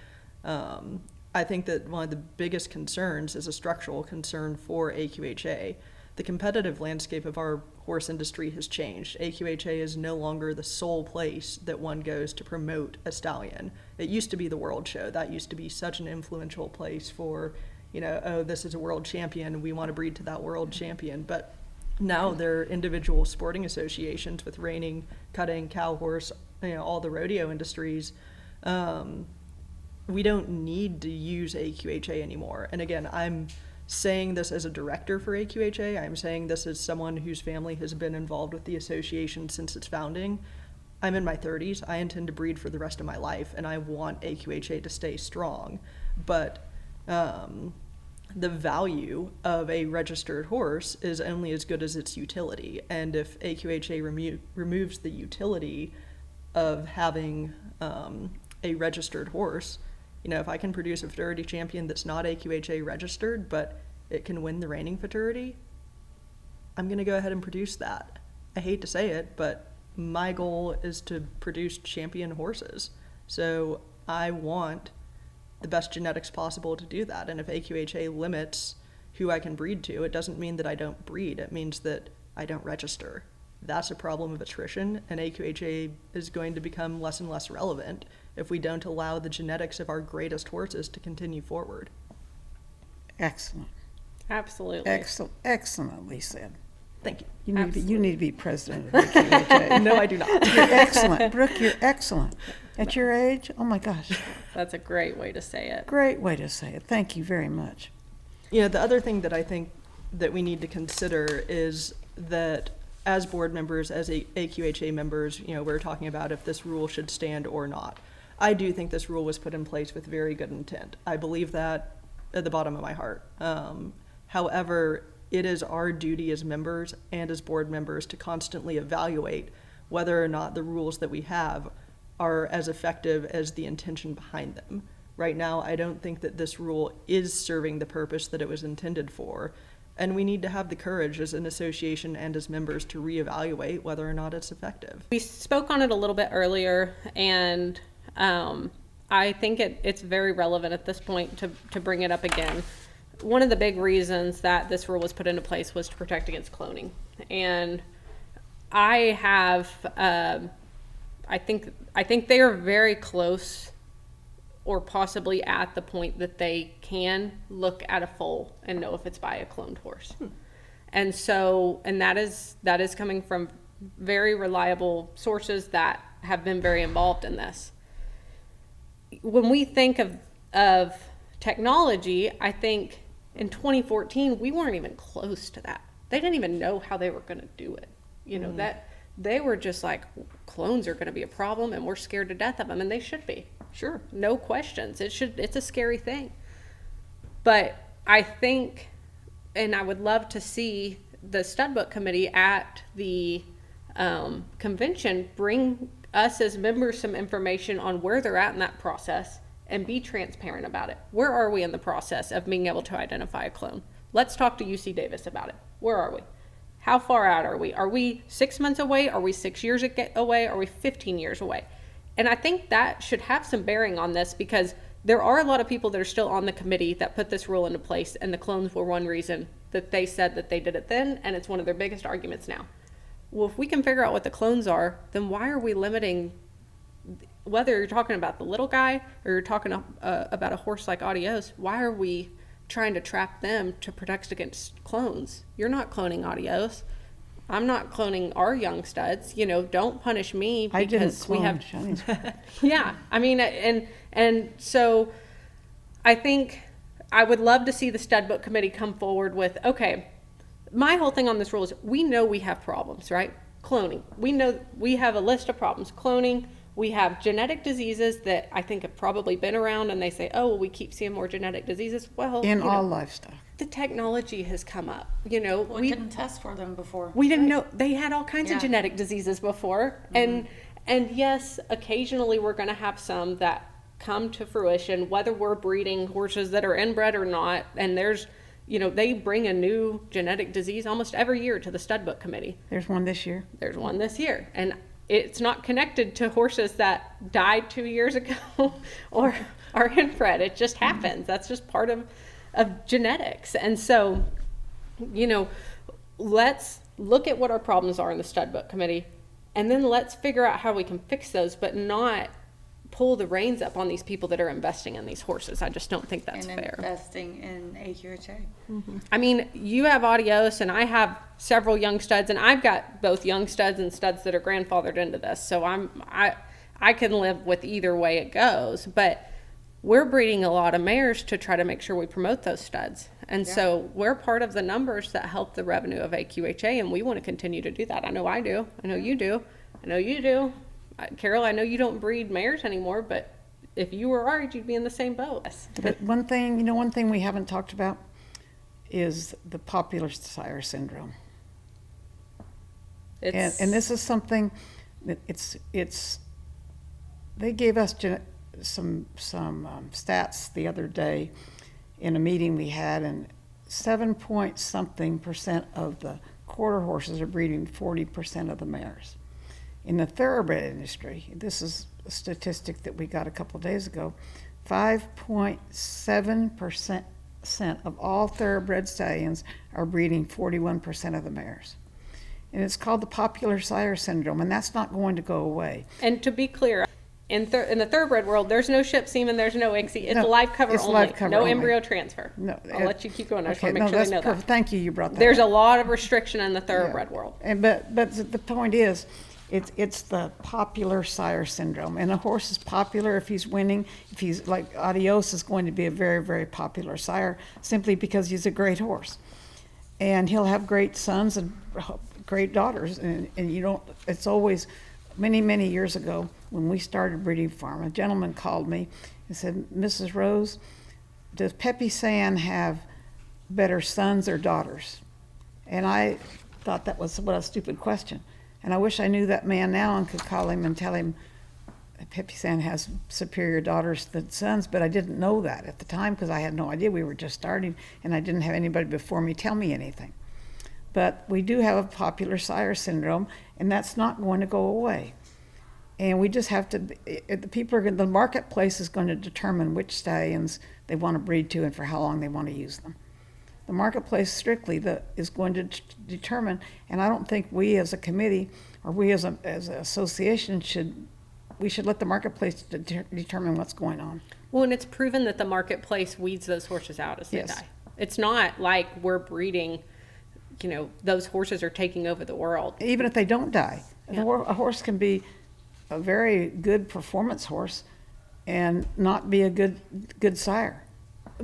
I think that one of the biggest concerns is a structural concern for AQHA. The competitive landscape of our horse industry has changed. AQHA is no longer the sole place that one goes to promote a stallion. It used to be the World Show. That used to be such an influential place for, this is a world champion, we want to breed to that world champion. But now there are individual sporting associations with reining, cutting, cow horse, all the rodeo industries. We don't need to use AQHA anymore. And again, I'm saying this as a director for AQHA. I'm saying this as someone whose family has been involved with the association since its founding. I'm in my 30s. I intend to breed for the rest of my life, and I want AQHA to stay strong. But the value of a registered horse is only as good as its utility. And if AQHA removes the utility of having a registered horse, if I can produce a futurity champion that's not AQHA registered, but it can win the reining futurity, I'm going to go ahead and produce that. I hate to say it, but my goal is to produce champion horses. So I want the best genetics possible to do that. And if AQHA limits who I can breed to, it doesn't mean that I don't breed. It means that I don't register. That's a problem of attrition, and AQHA is going to become less and less relevant if we don't allow the genetics of our greatest horses to continue forward. Excellent. Absolutely. Excellently said. Thank you. You need to be president of AQHA. No, I do not. You're excellent. Brooke, you're excellent. At your age, oh my gosh. That's a great way to say it. Great way to say it. Thank you very much. The other thing that I think that we need to consider is that as board members, as AQHA members, we're talking about if this rule should stand or not. I do think this rule was put in place with very good intent. I believe that at the bottom of my heart. However, it is our duty as members and as board members to constantly evaluate whether or not the rules that we have are as effective as the intention behind them. Right now, I don't think that this rule is serving the purpose that it was intended for, and we need to have the courage as an association and as members to reevaluate whether or not it's effective. We spoke on it a little bit earlier, and I think it's very relevant at this point to bring it up again. one of the big reasons that this rule was put into place was to protect against cloning. And I have, I think they are very close, or possibly at the point that they can look at a foal and know if it's by a cloned horse. And so, and that is coming from very reliable sources that have been very involved in this. When we think of technology, I think in 2014, we weren't even close to that. They didn't even know how they were going to do it. You know, that they were just like, clones are going to be a problem and we're scared to death of them, and they should be. Sure. No questions. It's a scary thing. But I think, and I would love to see the stud book committee at the convention bring us as members some information on where they're at in that process and be transparent about it. Where are we in the process of being able to identify a clone? Let's talk to UC Davis about it. Where are we? How far out are we? Are we 6 months away? Are we 6 years away? Are we 15 years away? And I think that should have some bearing on this, because there are a lot of people that are still on the committee that put this rule into place, and the clones were one reason that they said that they did it then, and it's one of their biggest arguments now. Well, if we can figure out what the clones are, then why are we limiting, whether you're talking about the little guy or you're talking about a horse like Adios, why are we trying to trap them to protect against clones? You're not cloning Adios. I'm not cloning our young studs. You know, don't punish me because we have. Yeah, I mean, and so I think I would love to see the stud book committee come forward with, okay, my whole thing on this rule is we know we have problems, right? Cloning. We know we have a list of problems. Cloning. We have genetic diseases that I think have probably been around, and they say, oh, well, we keep seeing more genetic diseases. Well, in all livestock. The technology has come up. You know, we didn't test for them before. We didn't know they had all kinds of genetic diseases before, and yes, occasionally we're going to have some that come to fruition, whether we're breeding horses that are inbred or not. And there's, you know, they bring a new genetic disease almost every year to the stud book committee. There's one this year. There's one this year, and it's not connected to horses that died 2 years ago or are inbred. It just happens. That's just part of genetics. And so, you know, let's look at what our problems are in the stud book committee, and then let's figure out how we can fix those, but not pull the reins up on these people that are investing in these horses. I just don't think that's fair. Investing in AQHA. I mean, you have Adios, and I have several young studs, and I've got both young studs and studs that are grandfathered into this. So I can live with either way it goes, but we're breeding a lot of mares to try to make sure we promote those studs. And so we're part of the numbers that help the revenue of AQHA, and we want to continue to do that. I know I do. I know you do. I know you do. Carol, I know you don't breed mares anymore, but if you were our age, you'd be in the same boat. But one thing we haven't talked about is the popular sire syndrome. And this is something that they gave us some stats the other day in a meeting we had, and 7-point-something% of the quarter horses are breeding 40% of the mares. In the thoroughbred industry, this is a statistic that we got a couple of days ago, 5.7% of all thoroughbred stallions are breeding 41% of the mares. And it's called the popular sire syndrome, and that's not going to go away. And to be clear, in the thoroughbred world, there's no ship semen, there's no ICSI. It's a live cover only. Live cover no only. Embryo transfer. No, I'll let you keep going. I just want to make sure they know that. Thank you brought that There's up. a lot of restriction in the thoroughbred world. But the point is, it's the popular sire syndrome. And a horse is popular if he's winning. If he's like Adios is going to be a very, very popular sire simply because he's a great horse. And he'll have great sons and great daughters. And you don't, it's always, many years ago when we started breeding farm, a gentleman called me and said, Mrs. Rose, does Pepe San have better sons or daughters? And I thought that was what a stupid question. And I wish I knew that man now and could call him and tell him Pepe San has superior daughters than sons, but I didn't know that at the time because I had no idea. We were just starting, and I didn't have anybody before me tell me anything. But we do have a popular sire syndrome, and that's not going to go away. And we just have to, the marketplace is going to determine which stallions they want to breed to and for how long they want to use them. The marketplace strictly is going to determine, and I don't think we as a committee or we as an association should let the marketplace determine what's going on. Well, and it's proven that the marketplace weeds those horses out as they Yes. die. It's not like we're breeding, those horses are taking over the world. Even if they don't die, Yeah. a horse can be a very good performance horse and not be a good sire.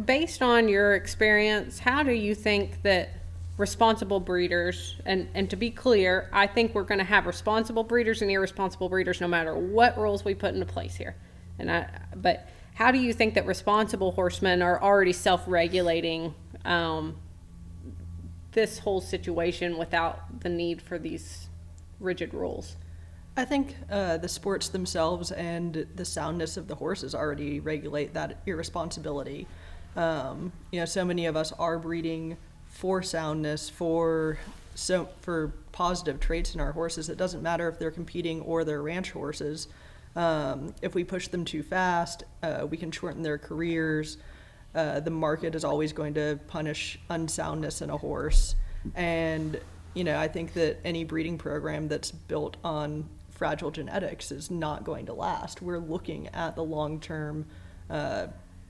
Based on your experience, how do you think that responsible breeders, and to be clear, I think we're going to have responsible breeders and irresponsible breeders no matter what rules we put into place here. But how do you think that responsible horsemen are already self-regulating this whole situation without the need for these rigid rules? I think the sports themselves and the soundness of the horses already regulate that irresponsibility. So many of us are breeding for soundness, for positive traits in our horses. It doesn't matter if they're competing or they're ranch horses. If we push them too fast, we can shorten their careers. The market is always going to punish unsoundness in a horse. And, I think that any breeding program that's built on fragile genetics is not going to last. We're looking at the long-term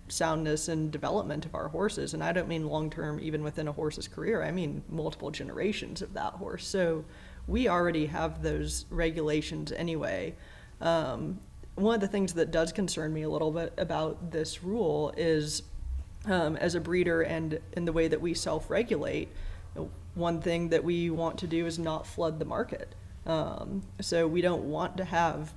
soundness and development of our horses, and I don't mean long-term even within a horse's career. I mean multiple generations of that horse. So we already have those regulations anyway. One of the things that does concern me a little bit about this rule is as a breeder and in the way that we self-regulate, one thing that we want to do is not flood the market. So we don't want to have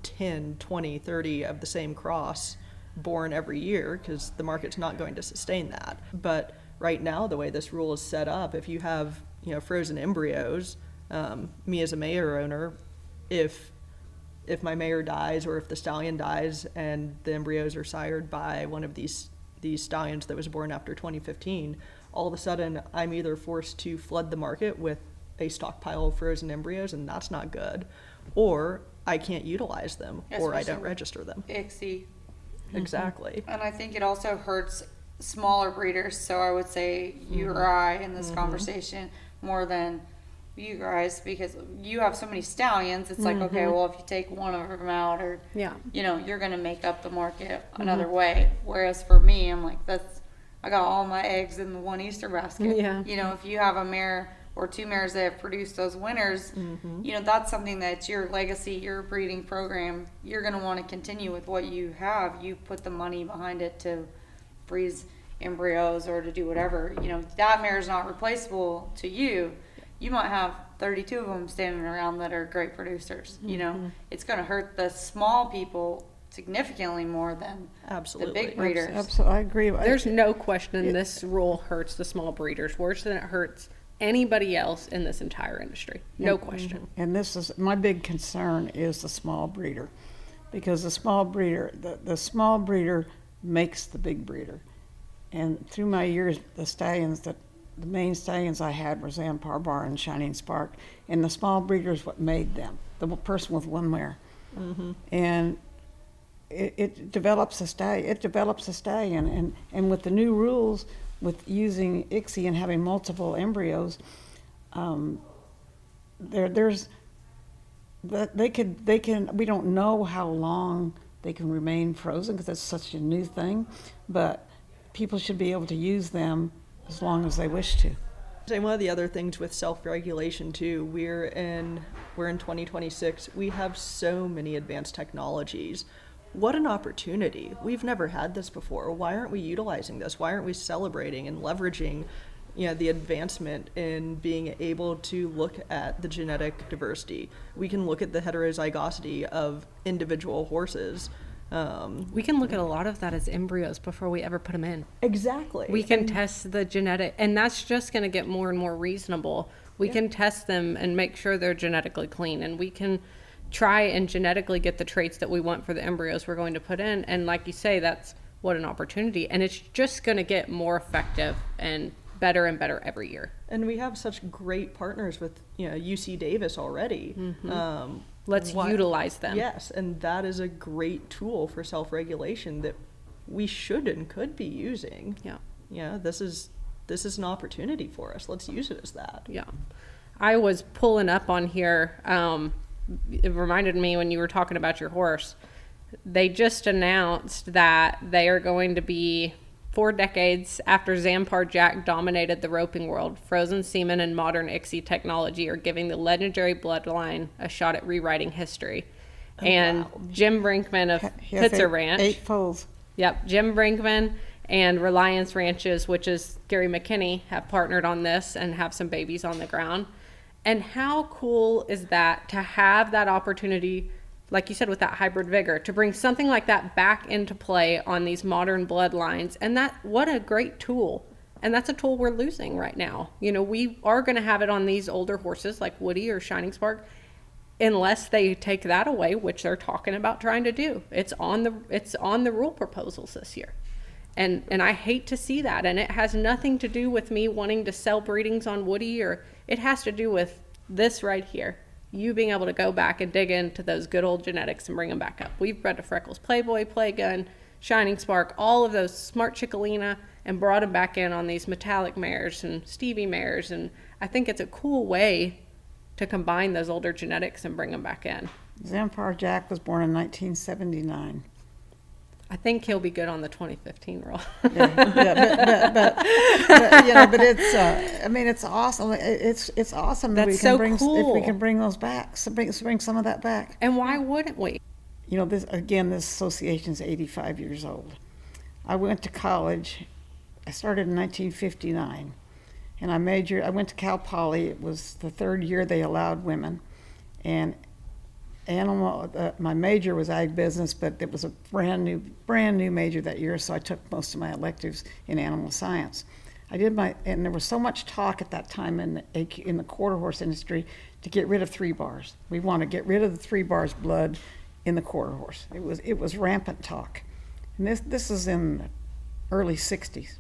10, 20, 30 of the same cross born every year, because the market's not going to sustain that. But right now, the way this rule is set up, if you have frozen embryos, me as a mare owner, if my mare dies or if the stallion dies and the embryos are sired by one of these stallions that was born after 2015, all of a sudden I'm either forced to flood the market with a stockpile of frozen embryos, and that's not good, or I can't utilize them, or I don't register them. ICSI. Exactly. And I think it also hurts smaller breeders. So I would say you or I in this conversation more than you guys, because you have so many stallions. It's like, okay, well, if you take one of them out, or Yeah. you're going to make up the market another way. Whereas for me, I'm like, I got all my eggs in the one Easter basket. Yeah. If you have a mare or two mares that have produced those winners, that's something that's your legacy, your breeding program. You're going to want to continue with what you have. You put the money behind it to freeze embryos or to do whatever. That mare is not replaceable to you. You might have 32 of them standing around that are great producers. It's going to hurt the small people significantly more than Absolutely. the big breeders. Absolutely, I agree. There's no question this rule hurts the small breeders worse than it hurts anybody else in this entire industry. No question. And this is my big concern is the small breeder, because the small breeder makes the big breeder. And through my years, the main stallions I had were Zampar Bar and Shining Spark, and the small breeder is what made them. The person with one mare, and it develops a stallion. It develops a stallion, and with the new rules, with using ICSI and having multiple embryos, there's that they can. We don't know how long they can remain frozen because it's such a new thing, but people should be able to use them as long as they wish to. And one of the other things with self-regulation too, we're in 2026. We have so many advanced technologies. What an opportunity. We've never had this before. Why aren't we utilizing this? Why aren't we celebrating and leveraging the advancement in being able to look at the genetic diversity? We can look at the heterozygosity of individual horses. We can look at a lot of that as embryos before we ever put them in. Exactly. We can test the genetic, and that's just going to get more and more reasonable. We can test them and make sure they're genetically clean, and we can try and genetically get the traits that we want for the embryos we're going to put in. And like you say, that's what an opportunity. And it's just going to get more effective and better every year. And we have such great partners with UC Davis already. Let's utilize them. Yes, and that is a great tool for self-regulation that we should and could be using. Yeah. This is this is an opportunity for us. Let's use it as that. Yeah. I was pulling up on here. It reminded me when you were talking about your horse. They just announced that they are going to be 4 decades after Zampar Jack dominated the roping world. Frozen semen and modern ICSI technology are giving the legendary bloodline a shot at rewriting history. And wow. Jim Brinkman of Pitzer Ranch. 8 foals. Yep. Jim Brinkman and Reliance Ranches, which is Gary McKinney, have partnered on this and have some babies on the ground. And how cool is that to have that opportunity, like you said, with that hybrid vigor, to bring something like that back into play on these modern bloodlines. And that, what a great tool. And that's a tool we're losing right now. You know, we are going to have it on these older horses like Woody or Shining Spark, unless they take that away, which they're talking about trying to do. It's on the rule proposals this year. And I hate to see that. And it has nothing to do with me wanting to sell breedings on Woody, or it has to do with this right here. You being able to go back and dig into those good old genetics and bring them back up. We've bred a Freckles Playboy, Playgun, Shining Spark, all of those Smart Chickalina, and brought them back in on these metallic mares and Stevie mares. And I think it's a cool way to combine those older genetics and bring them back in. Zampar Jack was born in 1979. I think he'll be good on the 2015 roll. But you know, but it's I mean, it's awesome. It's awesome that That's we can so bring cool. if we can bring those back. So bring some of that back. And why wouldn't we? You know, this association is 85 years old. I went to college. I started in 1959, and I went to Cal Poly. It was the 3rd year they allowed women, and my major was ag business, but it was a brand new major that year, so I took most of my electives in animal science. And there was so much talk at that time in the quarter horse industry to get rid of 3 bars. We want to get rid of the 3 bars blood in the quarter horse. It was rampant talk, and this is in the early 60s.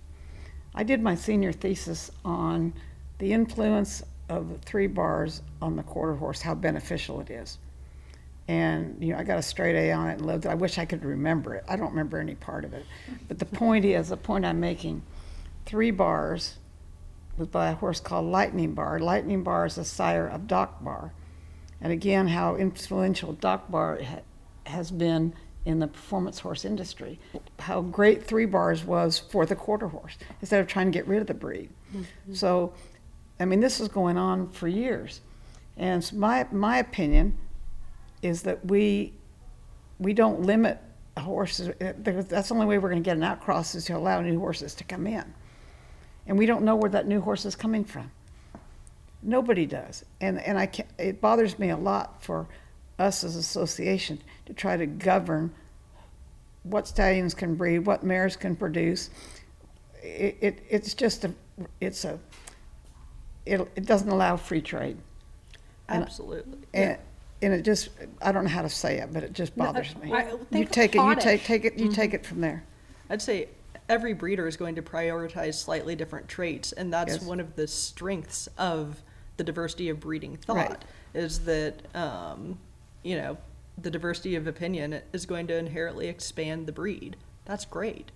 I did my senior thesis on the influence of the 3 bars on the quarter horse, how beneficial it is. And you know, I got a straight A on it and loved it. I wish I could remember it. I don't remember any part of it. But the point I'm making, 3 bars was by a horse called Lightning Bar. Lightning Bar is a sire of Doc Bar. And again, how influential Doc Bar has been in the performance horse industry. How great 3 bars was for the quarter horse, instead of trying to get rid of the breed. Mm-hmm. So, I mean, this was going on for years. And so my opinion is that we don't limit horses. That's the only way we're going to get an outcross, is to allow new horses to come in. And we don't know where that new horse is coming from. Nobody does. And it bothers me a lot for us as an association to try to govern what stallions can breed, what mares can produce. It doesn't allow free trade. Absolutely. And it just, I don't know how to say it, but it just bothers me. You take it from there. I'd say every breeder is going to prioritize slightly different traits, and that's Yes. one of the strengths of the diversity of breeding thought, Right. is that, you know, the diversity of opinion is going to inherently expand the breed. That's great.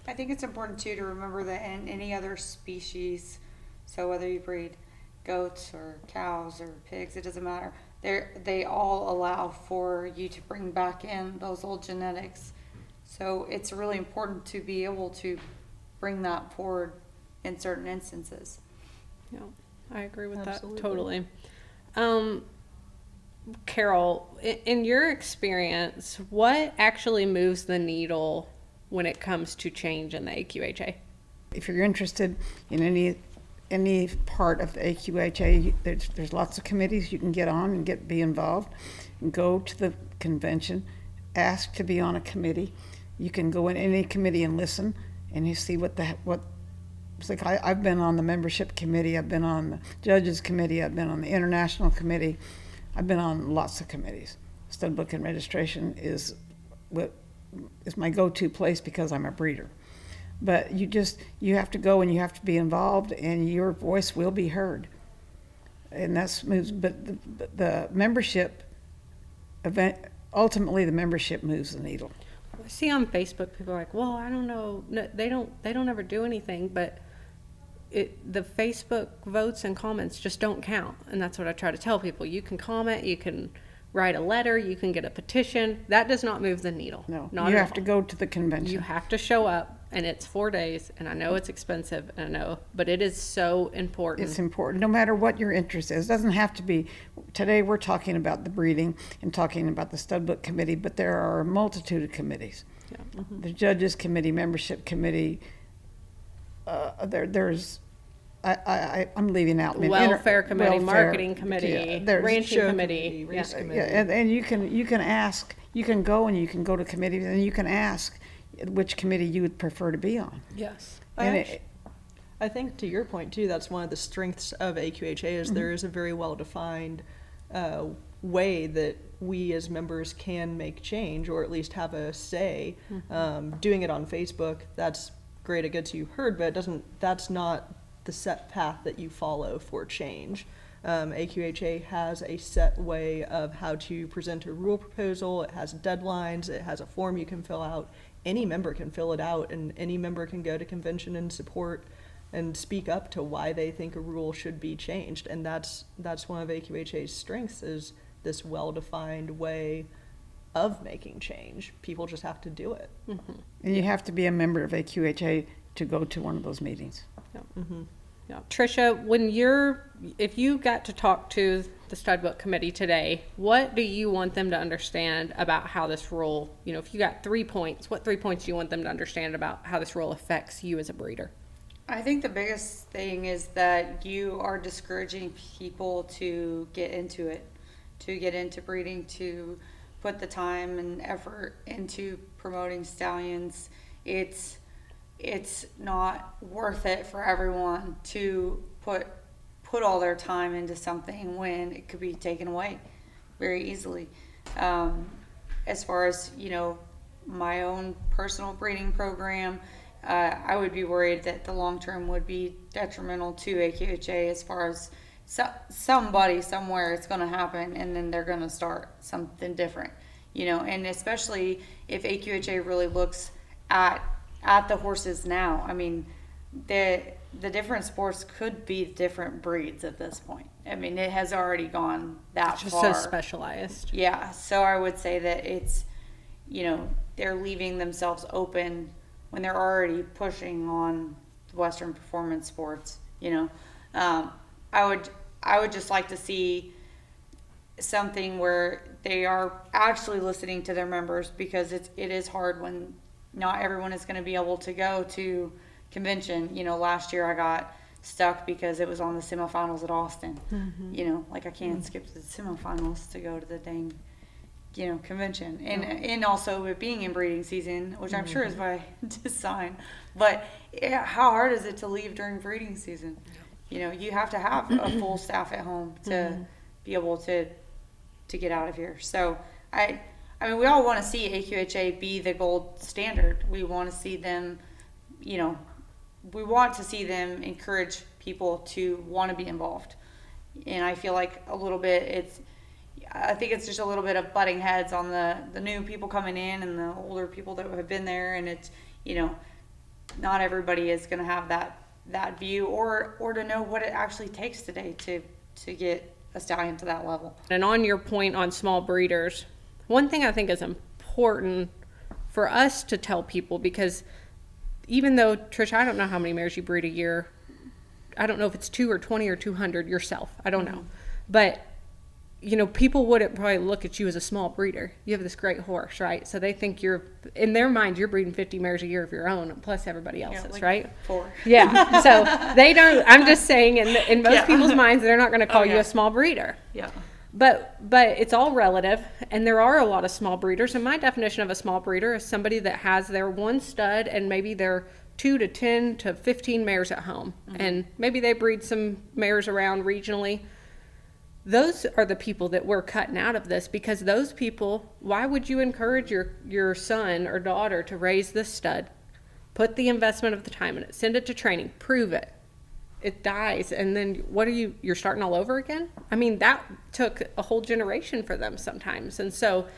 I think it's important too to remember that in any other species, so whether you breed goats or cows or pigs, it doesn't matter. They all allow for you to bring back in those old genetics. So it's really important to be able to bring that forward in certain instances. Yeah, I agree with Absolutely. that totally. Carol, in your experience, what actually moves the needle when it comes to change in the AQHA? If you're interested in any part of the AQHA, there's lots of committees you can get on and be involved. And go to the convention, ask to be on a committee. You can go in any committee and listen, and you see what it's like. I've been on the membership committee, I've been on the judges committee, I've been on the international committee, I've been on lots of committees. Stud book and registration is my go-to place because I'm a breeder. But you have to go and you have to be involved, and your voice will be heard. And that's moves. But the membership event, ultimately, the membership moves the needle. I see on Facebook people are like, well, I don't know, no, they don't ever do anything. But the Facebook votes and comments just don't count. And that's what I try to tell people. You can comment, you can write a letter, you can get a petition. That does not move the needle. No, not you at have to all. go to the convention. You have to show up, and it's 4 days, and I know it's expensive, and I know, but it is so important. It's important, no matter what your interest is. It doesn't have to be, today we're talking about the breeding and talking about the stud book committee, but there are a multitude of committees. Yeah. The judges committee, membership committee, there's, I'm leaving out. Welfare committee, marketing committee, yeah, there's ranching show committee. race Yeah. committee. Yeah, and you can ask, you can go and you can go to committees and you can ask which committee you would prefer to be on. Yes. And I think to your point too, that's one of the strengths of AQHA is there is a very well-defined way that we as members can make change or at least have a say. Doing it on Facebook, that's great, it gets you heard, but that's not the set path that you follow for change. AQHA has a set way of how to present a rule proposal. It has deadlines. It has a form you can fill out. Any member can fill it out, and any member can go to convention and support and speak up to why they think a rule should be changed. And that's one of AQHA's strengths is this well-defined way of making change. People just have to do it. and you have to be a member of AQHA to go to one of those meetings. Yeah. Tricia, if you got to talk to the stud book committee today, what do you want them to understand about how this rule, if you got 3 points, what 3 points do you want them to understand about how this rule affects you as a breeder? I think the biggest thing is that you are discouraging people to get into it, to get into breeding, to put the time and effort into promoting stallions. It's not worth it for everyone to put all their time into something when it could be taken away very easily. As far as, my own personal breeding program, I would be worried that the long term would be detrimental to AQHA as far as somebody somewhere it's going to happen and then they're going to start something different, and especially if AQHA really looks at the horses now. I mean, the different sports could be different breeds at this point. I mean, it has already gone that It's just far. so specialized. Yeah, so I would say that it's, they're leaving themselves open when they're already pushing on the Western performance sports. I would just like to see something where they are actually listening to their members, because it is hard when not everyone is going to be able to go to convention. Last year I got stuck because it was on the semifinals at Austin. I can't skip the semifinals to go to the dang, convention. And also it being in breeding season, which I'm sure is by design. But how hard is it to leave during breeding season? You have to have a full staff at home to be able to get out of here. So I mean, we all want to see AQHA be the gold standard. We want to see them, we want to see them encourage people to want to be involved. And I feel like a little bit I think it's just a little bit of butting heads on the new people coming in and the older people that have been there. And it's, not everybody is going to have that view or to know what it actually takes today to get a stallion to that level. And on your point on small breeders, one thing I think is important for us to tell people, because even though, Tricia, I don't know how many mares you breed a year. I don't know if it's 2 or 20 or 200 yourself. I don't know. But, people wouldn't probably look at you as a small breeder. You have this great horse, right? So they think in their mind, you're breeding 50 mares a year of your own, plus everybody else's, like right? 4. Yeah. So they don't, I'm just saying, in most people's minds, they're not going to call you yeah. a small breeder. Yeah. But it's all relative, and there are a lot of small breeders. And my definition of a small breeder is somebody that has their one stud and maybe their 2 to 10 to 15 mares at home, and maybe they breed some mares around regionally. Those are the people that we're cutting out of this, because those people, why would you encourage your son or daughter to raise this stud, put the investment of the time in it, send it to training, prove it? It dies, and then you're starting all over again? I mean, that took a whole generation for them sometimes. And so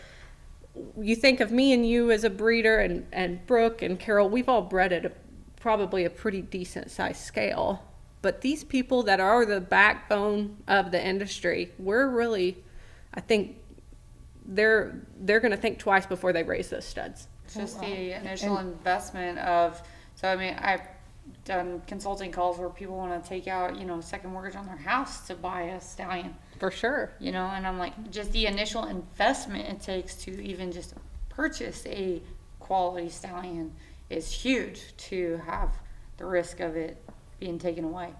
you think of me and you as a breeder, and Brooke and Carol, we've all bred at probably a pretty decent size scale. But these people that are the backbone of the industry, I think they're going to think twice before they raise those studs. It's just the initial investment of, so I mean, I've done consulting calls where people want to take out, a second mortgage on their house to buy a stallion. For sure. And I'm like, just the initial investment it takes to even just purchase a quality stallion is huge, to have the risk of it being taken away.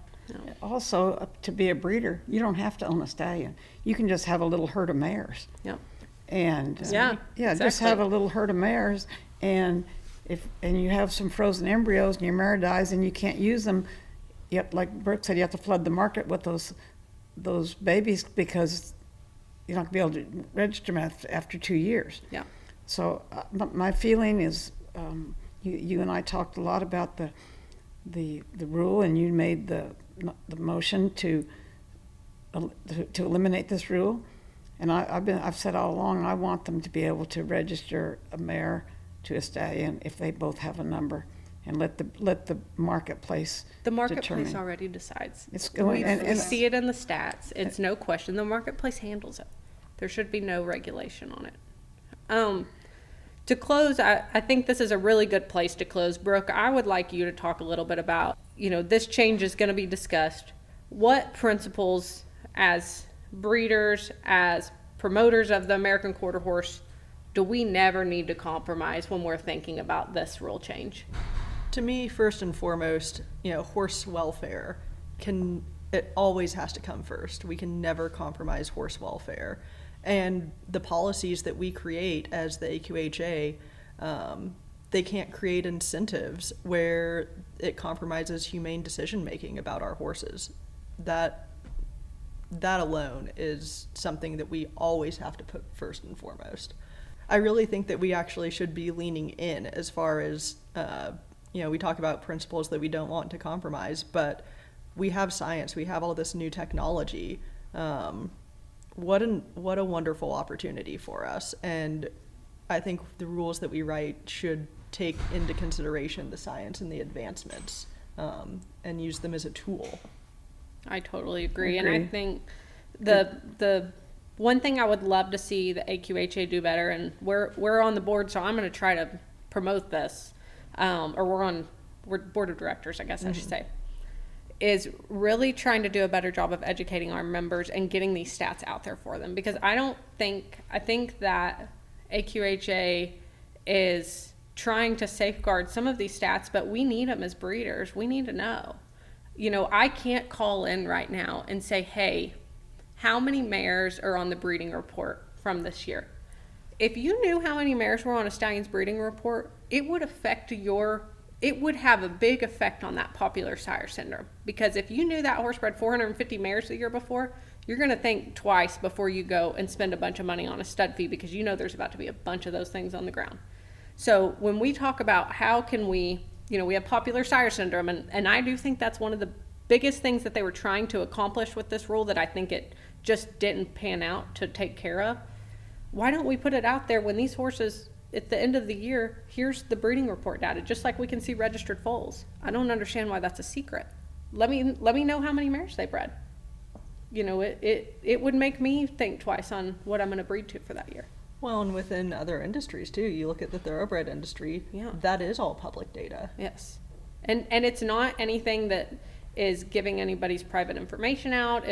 Also, to be a breeder, you don't have to own a stallion. You can just have a little herd of mares. Yep. And exactly. just have a little herd of mares, and you have some frozen embryos and your mare dies and you can't use them. Yet, like Brooke said, you have to flood the market with those babies, because you're not going to be able to register them after 2 years. Yeah. So my feeling is, you and I talked a lot about the rule, and you made the motion to eliminate this rule. And I've said all along, I want them to be able to register a mare to a stallion if they both have a number, and let the marketplace determine. Already decides. It's going, we see it in the stats. It's no question. The marketplace handles it. There should be no regulation on it. To close, I think this is a really good place to close. Brooke, I would like you to talk a little bit about, this change is going to be discussed. What principles, as breeders, as promoters of the American Quarter Horse, do we never need to compromise when we're thinking about this rule change? To me, first and foremost, horse welfare it always has to come first. We can never compromise horse welfare. And the policies that we create as the AQHA, they can't create incentives where it compromises humane decision making about our horses. That alone is something that we always have to put first and foremost. I really think that we actually should be leaning in as far as, we talk about principles that we don't want to compromise, but we have science, we have all this new technology. What a wonderful opportunity for us. And I think the rules that we write should take into consideration the science and the advancements, and use them as a tool. I totally agree. And I think the one thing I would love to see the AQHA do better, and we're on the board, so I'm going to try to promote this, or we're board of directors, I guess I should say, is really trying to do a better job of educating our members and getting these stats out there for them. Because I think that AQHA is trying to safeguard some of these stats, but we need them as breeders. We need to know. I can't call in right now and say, hey, how many mares are on the breeding report from this year? If you knew how many mares were on a stallion's breeding report, it would have a big effect on that popular sire syndrome. Because if you knew that horse bred 450 mares the year before, you're going to think twice before you go and spend a bunch of money on a stud fee, because there's about to be a bunch of those things on the ground. So when we talk about how can we have popular sire syndrome, and I do think that's one of the biggest things that they were trying to accomplish with this rule that I think it just didn't pan out to take care of. Why don't we put it out there when these horses, at the end of the year, here's the breeding report data, just like we can see registered foals. I don't understand why that's a secret. Let me know how many mares they bred. It would make me think twice on what I'm going to breed to for that year. Well, and within other industries too, you look at the thoroughbred industry, that is all public data. Yes. And it's not anything that is giving anybody's private information out.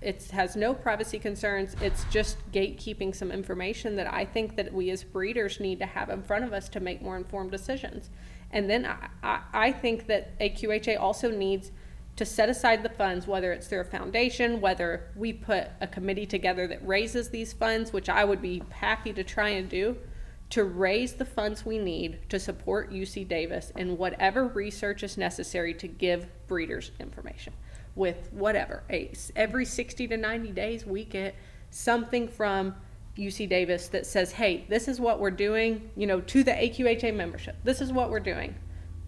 It has no privacy concerns. It's just gatekeeping some information that I think that we as breeders need to have in front of us to make more informed decisions. And then I think that AQHA also needs to set aside the funds, whether it's through a foundation, whether we put a committee together that raises these funds, which I would be happy to try and do, to raise the funds we need to support UC Davis and whatever research is necessary to give breeders information. With whatever, every 60 to 90 days we get something from UC Davis that says, hey, this is what we're doing, to the AQHA membership. This is what we're doing.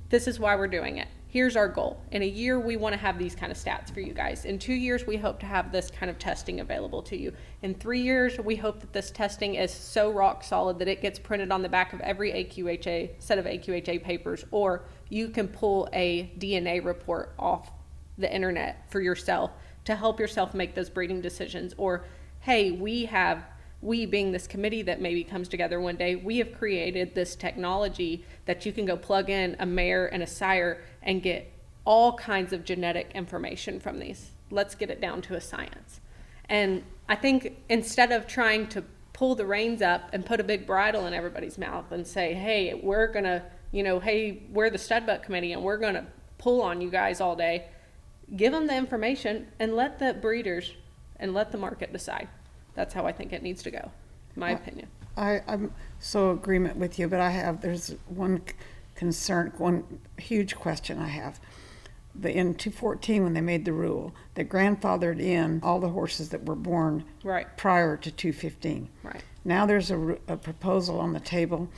This is why we're doing it. Here's our goal. In a year, we want to have these kind of stats for you guys. In 2 years, we hope to have this kind of testing available to you. In 3 years, we hope that this testing is so rock solid that it gets printed on the back of every AQHA set of AQHA papers, or you can pull a DNA report off the internet for yourself to help yourself make those breeding decisions. Or, hey, we being this committee that maybe comes together one day, we have created this technology that you can go plug in a mare and a sire and get all kinds of genetic information from these. Let's get it down to a science. And I think instead of trying to pull the reins up and put a big bridle in everybody's mouth and say, hey, we're gonna, hey, we're the stud buck committee and we're gonna pull on you guys all day, give them the information and let the breeders and let the market decide. That's how I think it needs to go, my opinion. I'm so agreement with you, but there's one concern, one huge question I have. In 2014, when they made the rule, they grandfathered in all the horses that were born prior to 2015. Right. Now there's a proposal on the table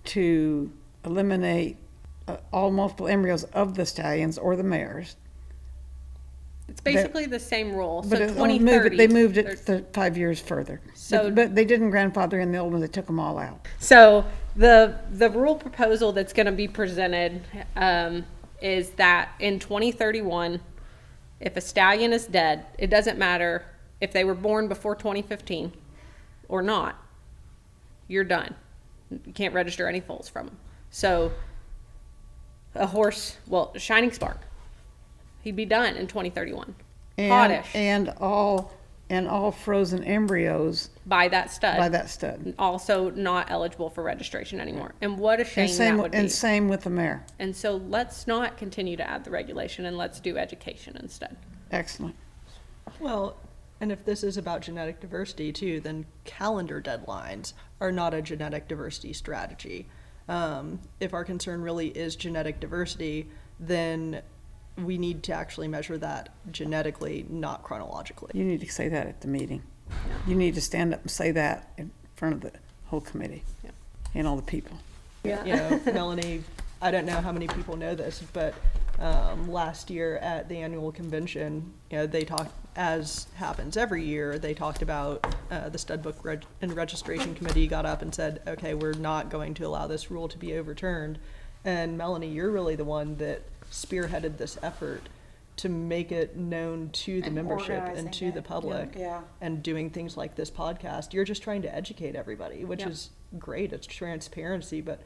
to eliminate all multiple embryos of the stallions or the mares. It's basically the same rule. But So 2030. they moved it 5 years further. So- but they didn't grandfather in the old ones. They took them all out. So the rule proposal that's going to be presented is that in 2031, if a stallion is dead, it doesn't matter if they were born before 2015 or not, you're done. You can't register any foals from them. So a horse, Shining Spark, he'd be done in 2031. Oddish. And all frozen embryos by that stud. Also not eligible for registration anymore. And what a shame that would be. And same with the mare. And so let's not continue to add the regulation and let's do education instead. Excellent. Well, and if this is about genetic diversity too, then calendar deadlines are not a genetic diversity strategy. If our concern really is genetic diversity, then we need to actually measure that genetically, not chronologically. You need to say that at the meeting. You need to stand up and say that in front of the whole committee and all the people. Yeah. Melanie, I don't know how many people know this, but last year at the annual convention, they talked, as happens every year, they talked about the stud book and registration committee got up and said, okay, we're not going to allow this rule to be overturned. And Melanie, you're really the one that spearheaded this effort to make it known to the membership and to the public, and doing things like this podcast. You're just trying to educate everybody, which is great. It's transparency, but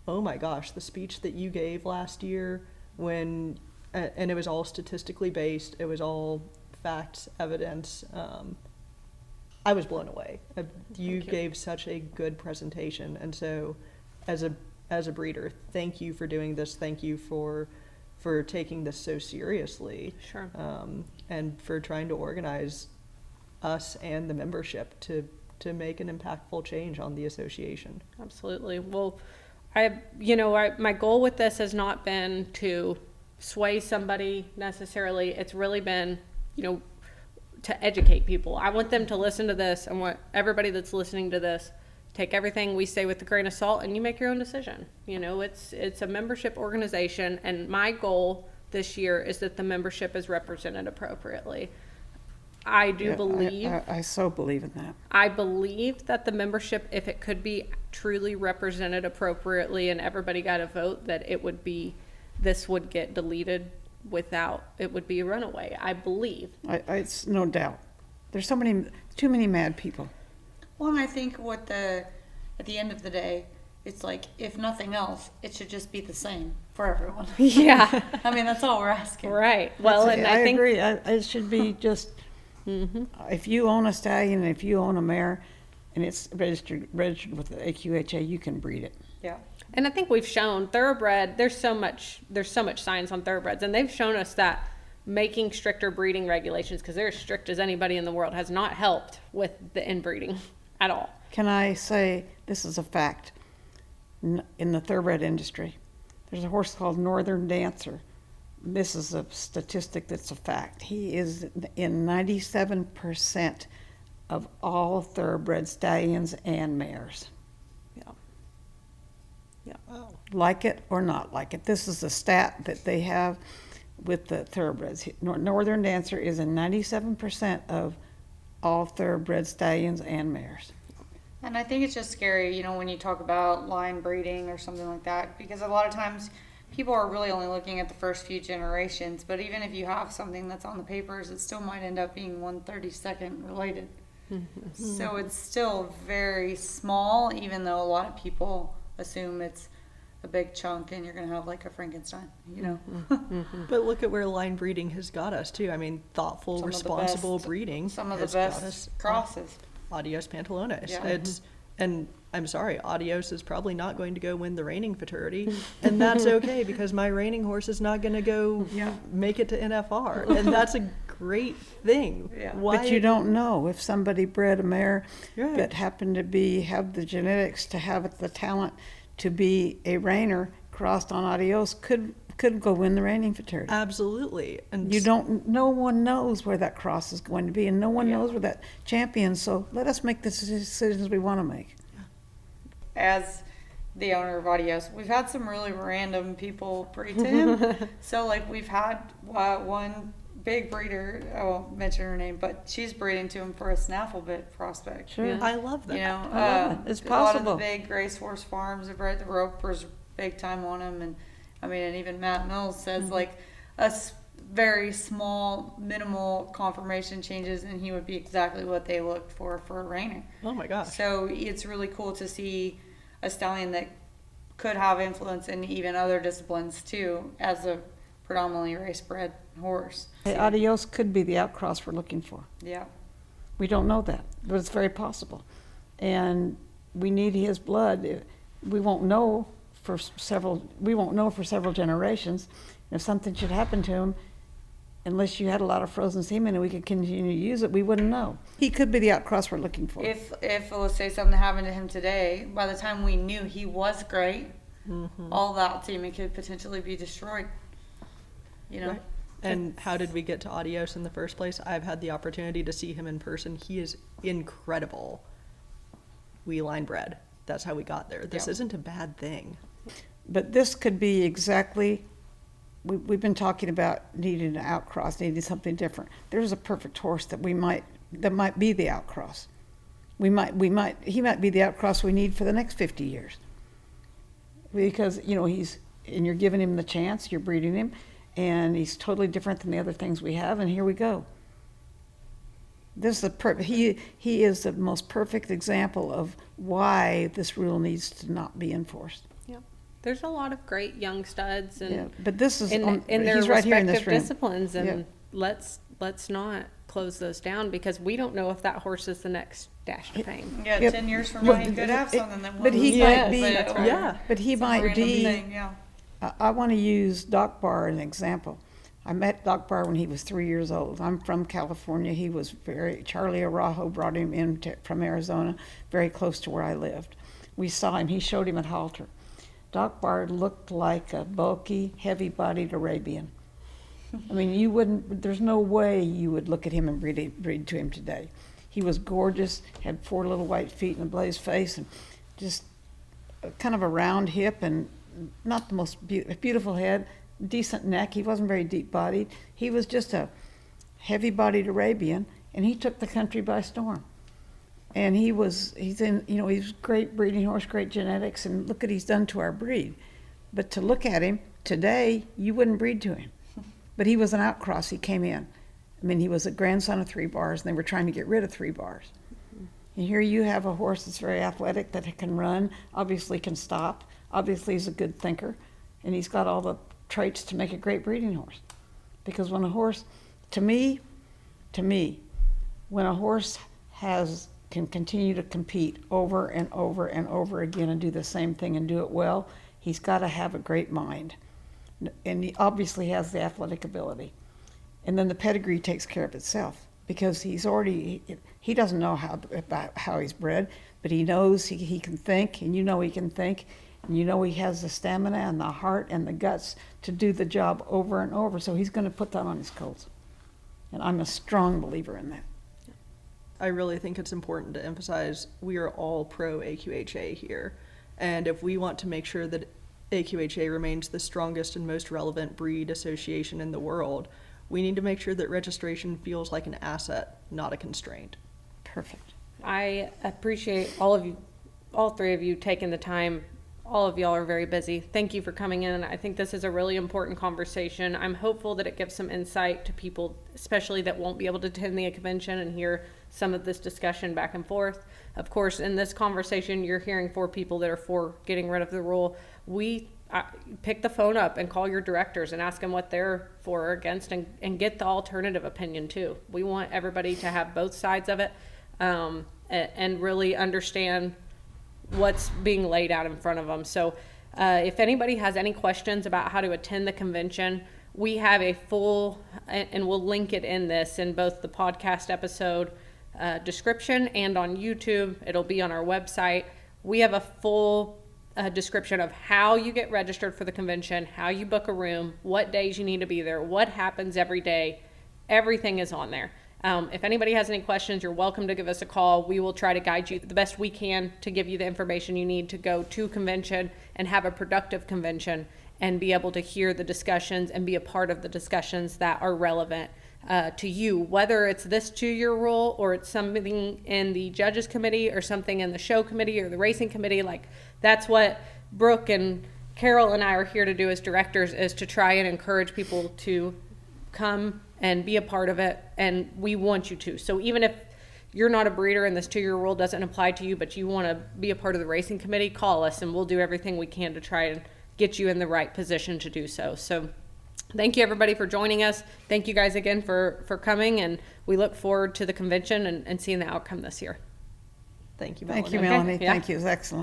oh my gosh, the speech that you gave last year and it was all statistically based, it was all facts, evidence. I was blown away. You gave such a good presentation, and so as a breeder, thank you for doing this. Thank you for taking this so seriously. Sure. And for trying to organize us and the membership to make an impactful change on the association. Absolutely. Well, my goal with this has not been to sway somebody necessarily. It's really been, to educate people. I want them to listen to this. I want everybody that's listening to this, take everything we say with a grain of salt and you make your own decision. It's a membership organization, and my goal this year is that the membership is represented appropriately. I believe. I so believe in that. I believe that the membership, if it could be truly represented appropriately and everybody got a vote, that this would get deleted it would be a runaway. I believe. It's no doubt. There's too many mad people. Well, and I think at the end of the day, it's like, if nothing else, it should just be the same for everyone. Yeah. I mean, that's all we're asking. Right. Well, and I think, agree. It should be just, if you own a stallion and if you own a mare and it's registered with the AQHA, you can breed it. Yeah. And I think we've shown thoroughbred, there's so much science on thoroughbreds, and they've shown us that making stricter breeding regulations, because they're as strict as anybody in the world, has not helped with the inbreeding at all. Can I say this is a fact? In the thoroughbred industry, there's a horse called Northern Dancer. This is a statistic that's a fact. He is in 97% of all thoroughbred stallions and mares. Yeah. Wow. Like it or not like it. This is a stat that they have with the thoroughbreds. Northern Dancer is in 97% of all thoroughbred stallions and mares. And I think it's just scary, when you talk about line breeding or something like that, because a lot of times people are really only looking at the first few generations, but even if you have something that's on the papers, it still might end up being 1/32 related. So it's still very small, even though a lot of people assume it's a big chunk and you're going to have like a Frankenstein, you know. But look at where line breeding has got us too. I mean, thoughtful, Some of the responsible best- breeding. Some of the has got best us crosses. Adios Pantalones. Yeah. And I'm sorry, Adios is probably not going to go win the reining futurity, and that's okay because my reining horse is not going to go make it to NFR, and that's a great thing. Yeah. But you don't know if somebody bred a mare Right. that happened to have the genetics to have the talent to be a reiner crossed on Adios could go win the reining futurity. Absolutely. And No one knows where that cross is going to be, and no one knows where that champion. So let us make the decisions we want to make. As the owner of Adios, we've had some really random people breed to him. So like we've had one big breeder, I won't mention her name, but she's breeding to him for a snaffle bit prospect. Sure. I love that. You know, I love it. It's a lot of possible. the big racehorse farms have bred the Ropers big time on him, and I mean, and even Matt Mills says like very small, minimal conformation changes, and he would be exactly what they looked for a reiner. Oh my gosh. So it's really cool to see a stallion that could have influence in even other disciplines too, as a predominantly race-bred horse. Hey, Adios could be the outcross we're looking for. Yeah. We don't know that, but it's very possible. And we need his blood. We won't know for several generations. If something should happen to him, unless you had a lot of frozen semen and we could continue to use it, we wouldn't know. He could be the outcross we're looking for. If let's say something happened to him today, by the time we knew he was great, all that semen could potentially be destroyed. You know. Right. And how did we get to Adios in the first place? I've had the opportunity to see him in person. He is incredible. We line bred. That's how we got there. This isn't a bad thing. But this could be exactly, we've been talking about needing an outcross, needing something different. There's a perfect horse that might be the outcross. He might be the outcross we need for the next 50 years. Because, you know, and you're giving him the chance, you're breeding him, and he's totally different than the other things we have, and here we go. This is he is the most perfect example of why this rule needs to not be enforced. Yep. There's a lot of great young studs and but this is in their he's right here in this respective room. disciplines, and let's not close those down because we don't know if that horse is the next Dash to Fame. Yeah, Yep. 10 years from now, he could have something that But he might be, but he might be. Yeah. I want to use Doc Barr as an example. I met Doc Barr when he was 3 years old. I'm from California. He was Charlie Araujo brought him in from Arizona, very close to where I lived. We saw him. He showed him at halter. Doc Barr looked like a bulky, heavy-bodied Arabian. I mean, there's no way you would look at him and breed to him today. He was gorgeous, had 4 little white feet and a blazed face, and just kind of a round hip and not the most beautiful head, decent neck. He wasn't very deep-bodied. He was just a heavy-bodied Arabian, and he took the country by storm. And he's great breeding horse, great genetics, and look what he's done to our breed. But to look at him today, you wouldn't breed to him. But he was an outcross. He came in. I mean, he was a grandson of 3 bars, and they were trying to get rid of 3 bars. And here you have a horse that's very athletic, that can run, obviously can stop, obviously he's a good thinker, and he's got all the traits to make a great breeding horse. Because when a horse, to me, when a horse can continue to compete over and over and over again and do the same thing and do it well, he's got to have a great mind. And he obviously has the athletic ability. And then the pedigree takes care of itself, because he doesn't know how he's bred, but he knows he can think, and you know he can think, and you know he has the stamina and the heart and the guts to do the job over and over, so he's going to put that on his colts. And I'm a strong believer in that. I really think it's important to emphasize we are all pro AQHA here. And if we want to make sure that AQHA remains the strongest and most relevant breed association in the world, we need to make sure that registration feels like an asset, not a constraint. Perfect. I appreciate all 3 of you taking the time all of y'all are very busy. Thank you for coming in. I think this is a really important conversation. I'm hopeful that it gives some insight to people, especially that won't be able to attend the convention and hear some of this discussion back and forth. Of course, in this conversation, you're hearing 4 people that are for getting rid of the rule. Pick the phone up and call your directors and ask them what they're for or against, and get the alternative opinion too. We want everybody to have both sides of it, and really understand what's being laid out in front of them. So if anybody has any questions about how to attend the convention, we have a full, and we'll link it in both the podcast episode description and on YouTube. It'll be on our website. We have a full description of how you get registered for the convention, how you book a room, what days you need to be there, what happens every day. Everything is on there. If anybody has any questions, you're welcome to give us a call. We will try to guide you the best we can to give you the information you need to go to convention and have a productive convention and be able to hear the discussions and be a part of the discussions that are relevant to you, whether it's this 2-year rule or it's something in the judges committee or something in the show committee or the racing committee. Like, that's what Brooke and Carol and I are here to do as directors, is to try and encourage people to come and be a part of it, and we want you to. So even if you're not a breeder and this 2-year rule doesn't apply to you, but you want to be a part of the racing committee, call us and we'll do everything we can to try and get you in the right position to do so. So thank you everybody for joining us. Thank you guys again for coming, and we look forward to the convention and seeing the outcome this year. Thank you, Melanie. Thank you, Melanie. Okay. Yeah. Thank you. It was excellent.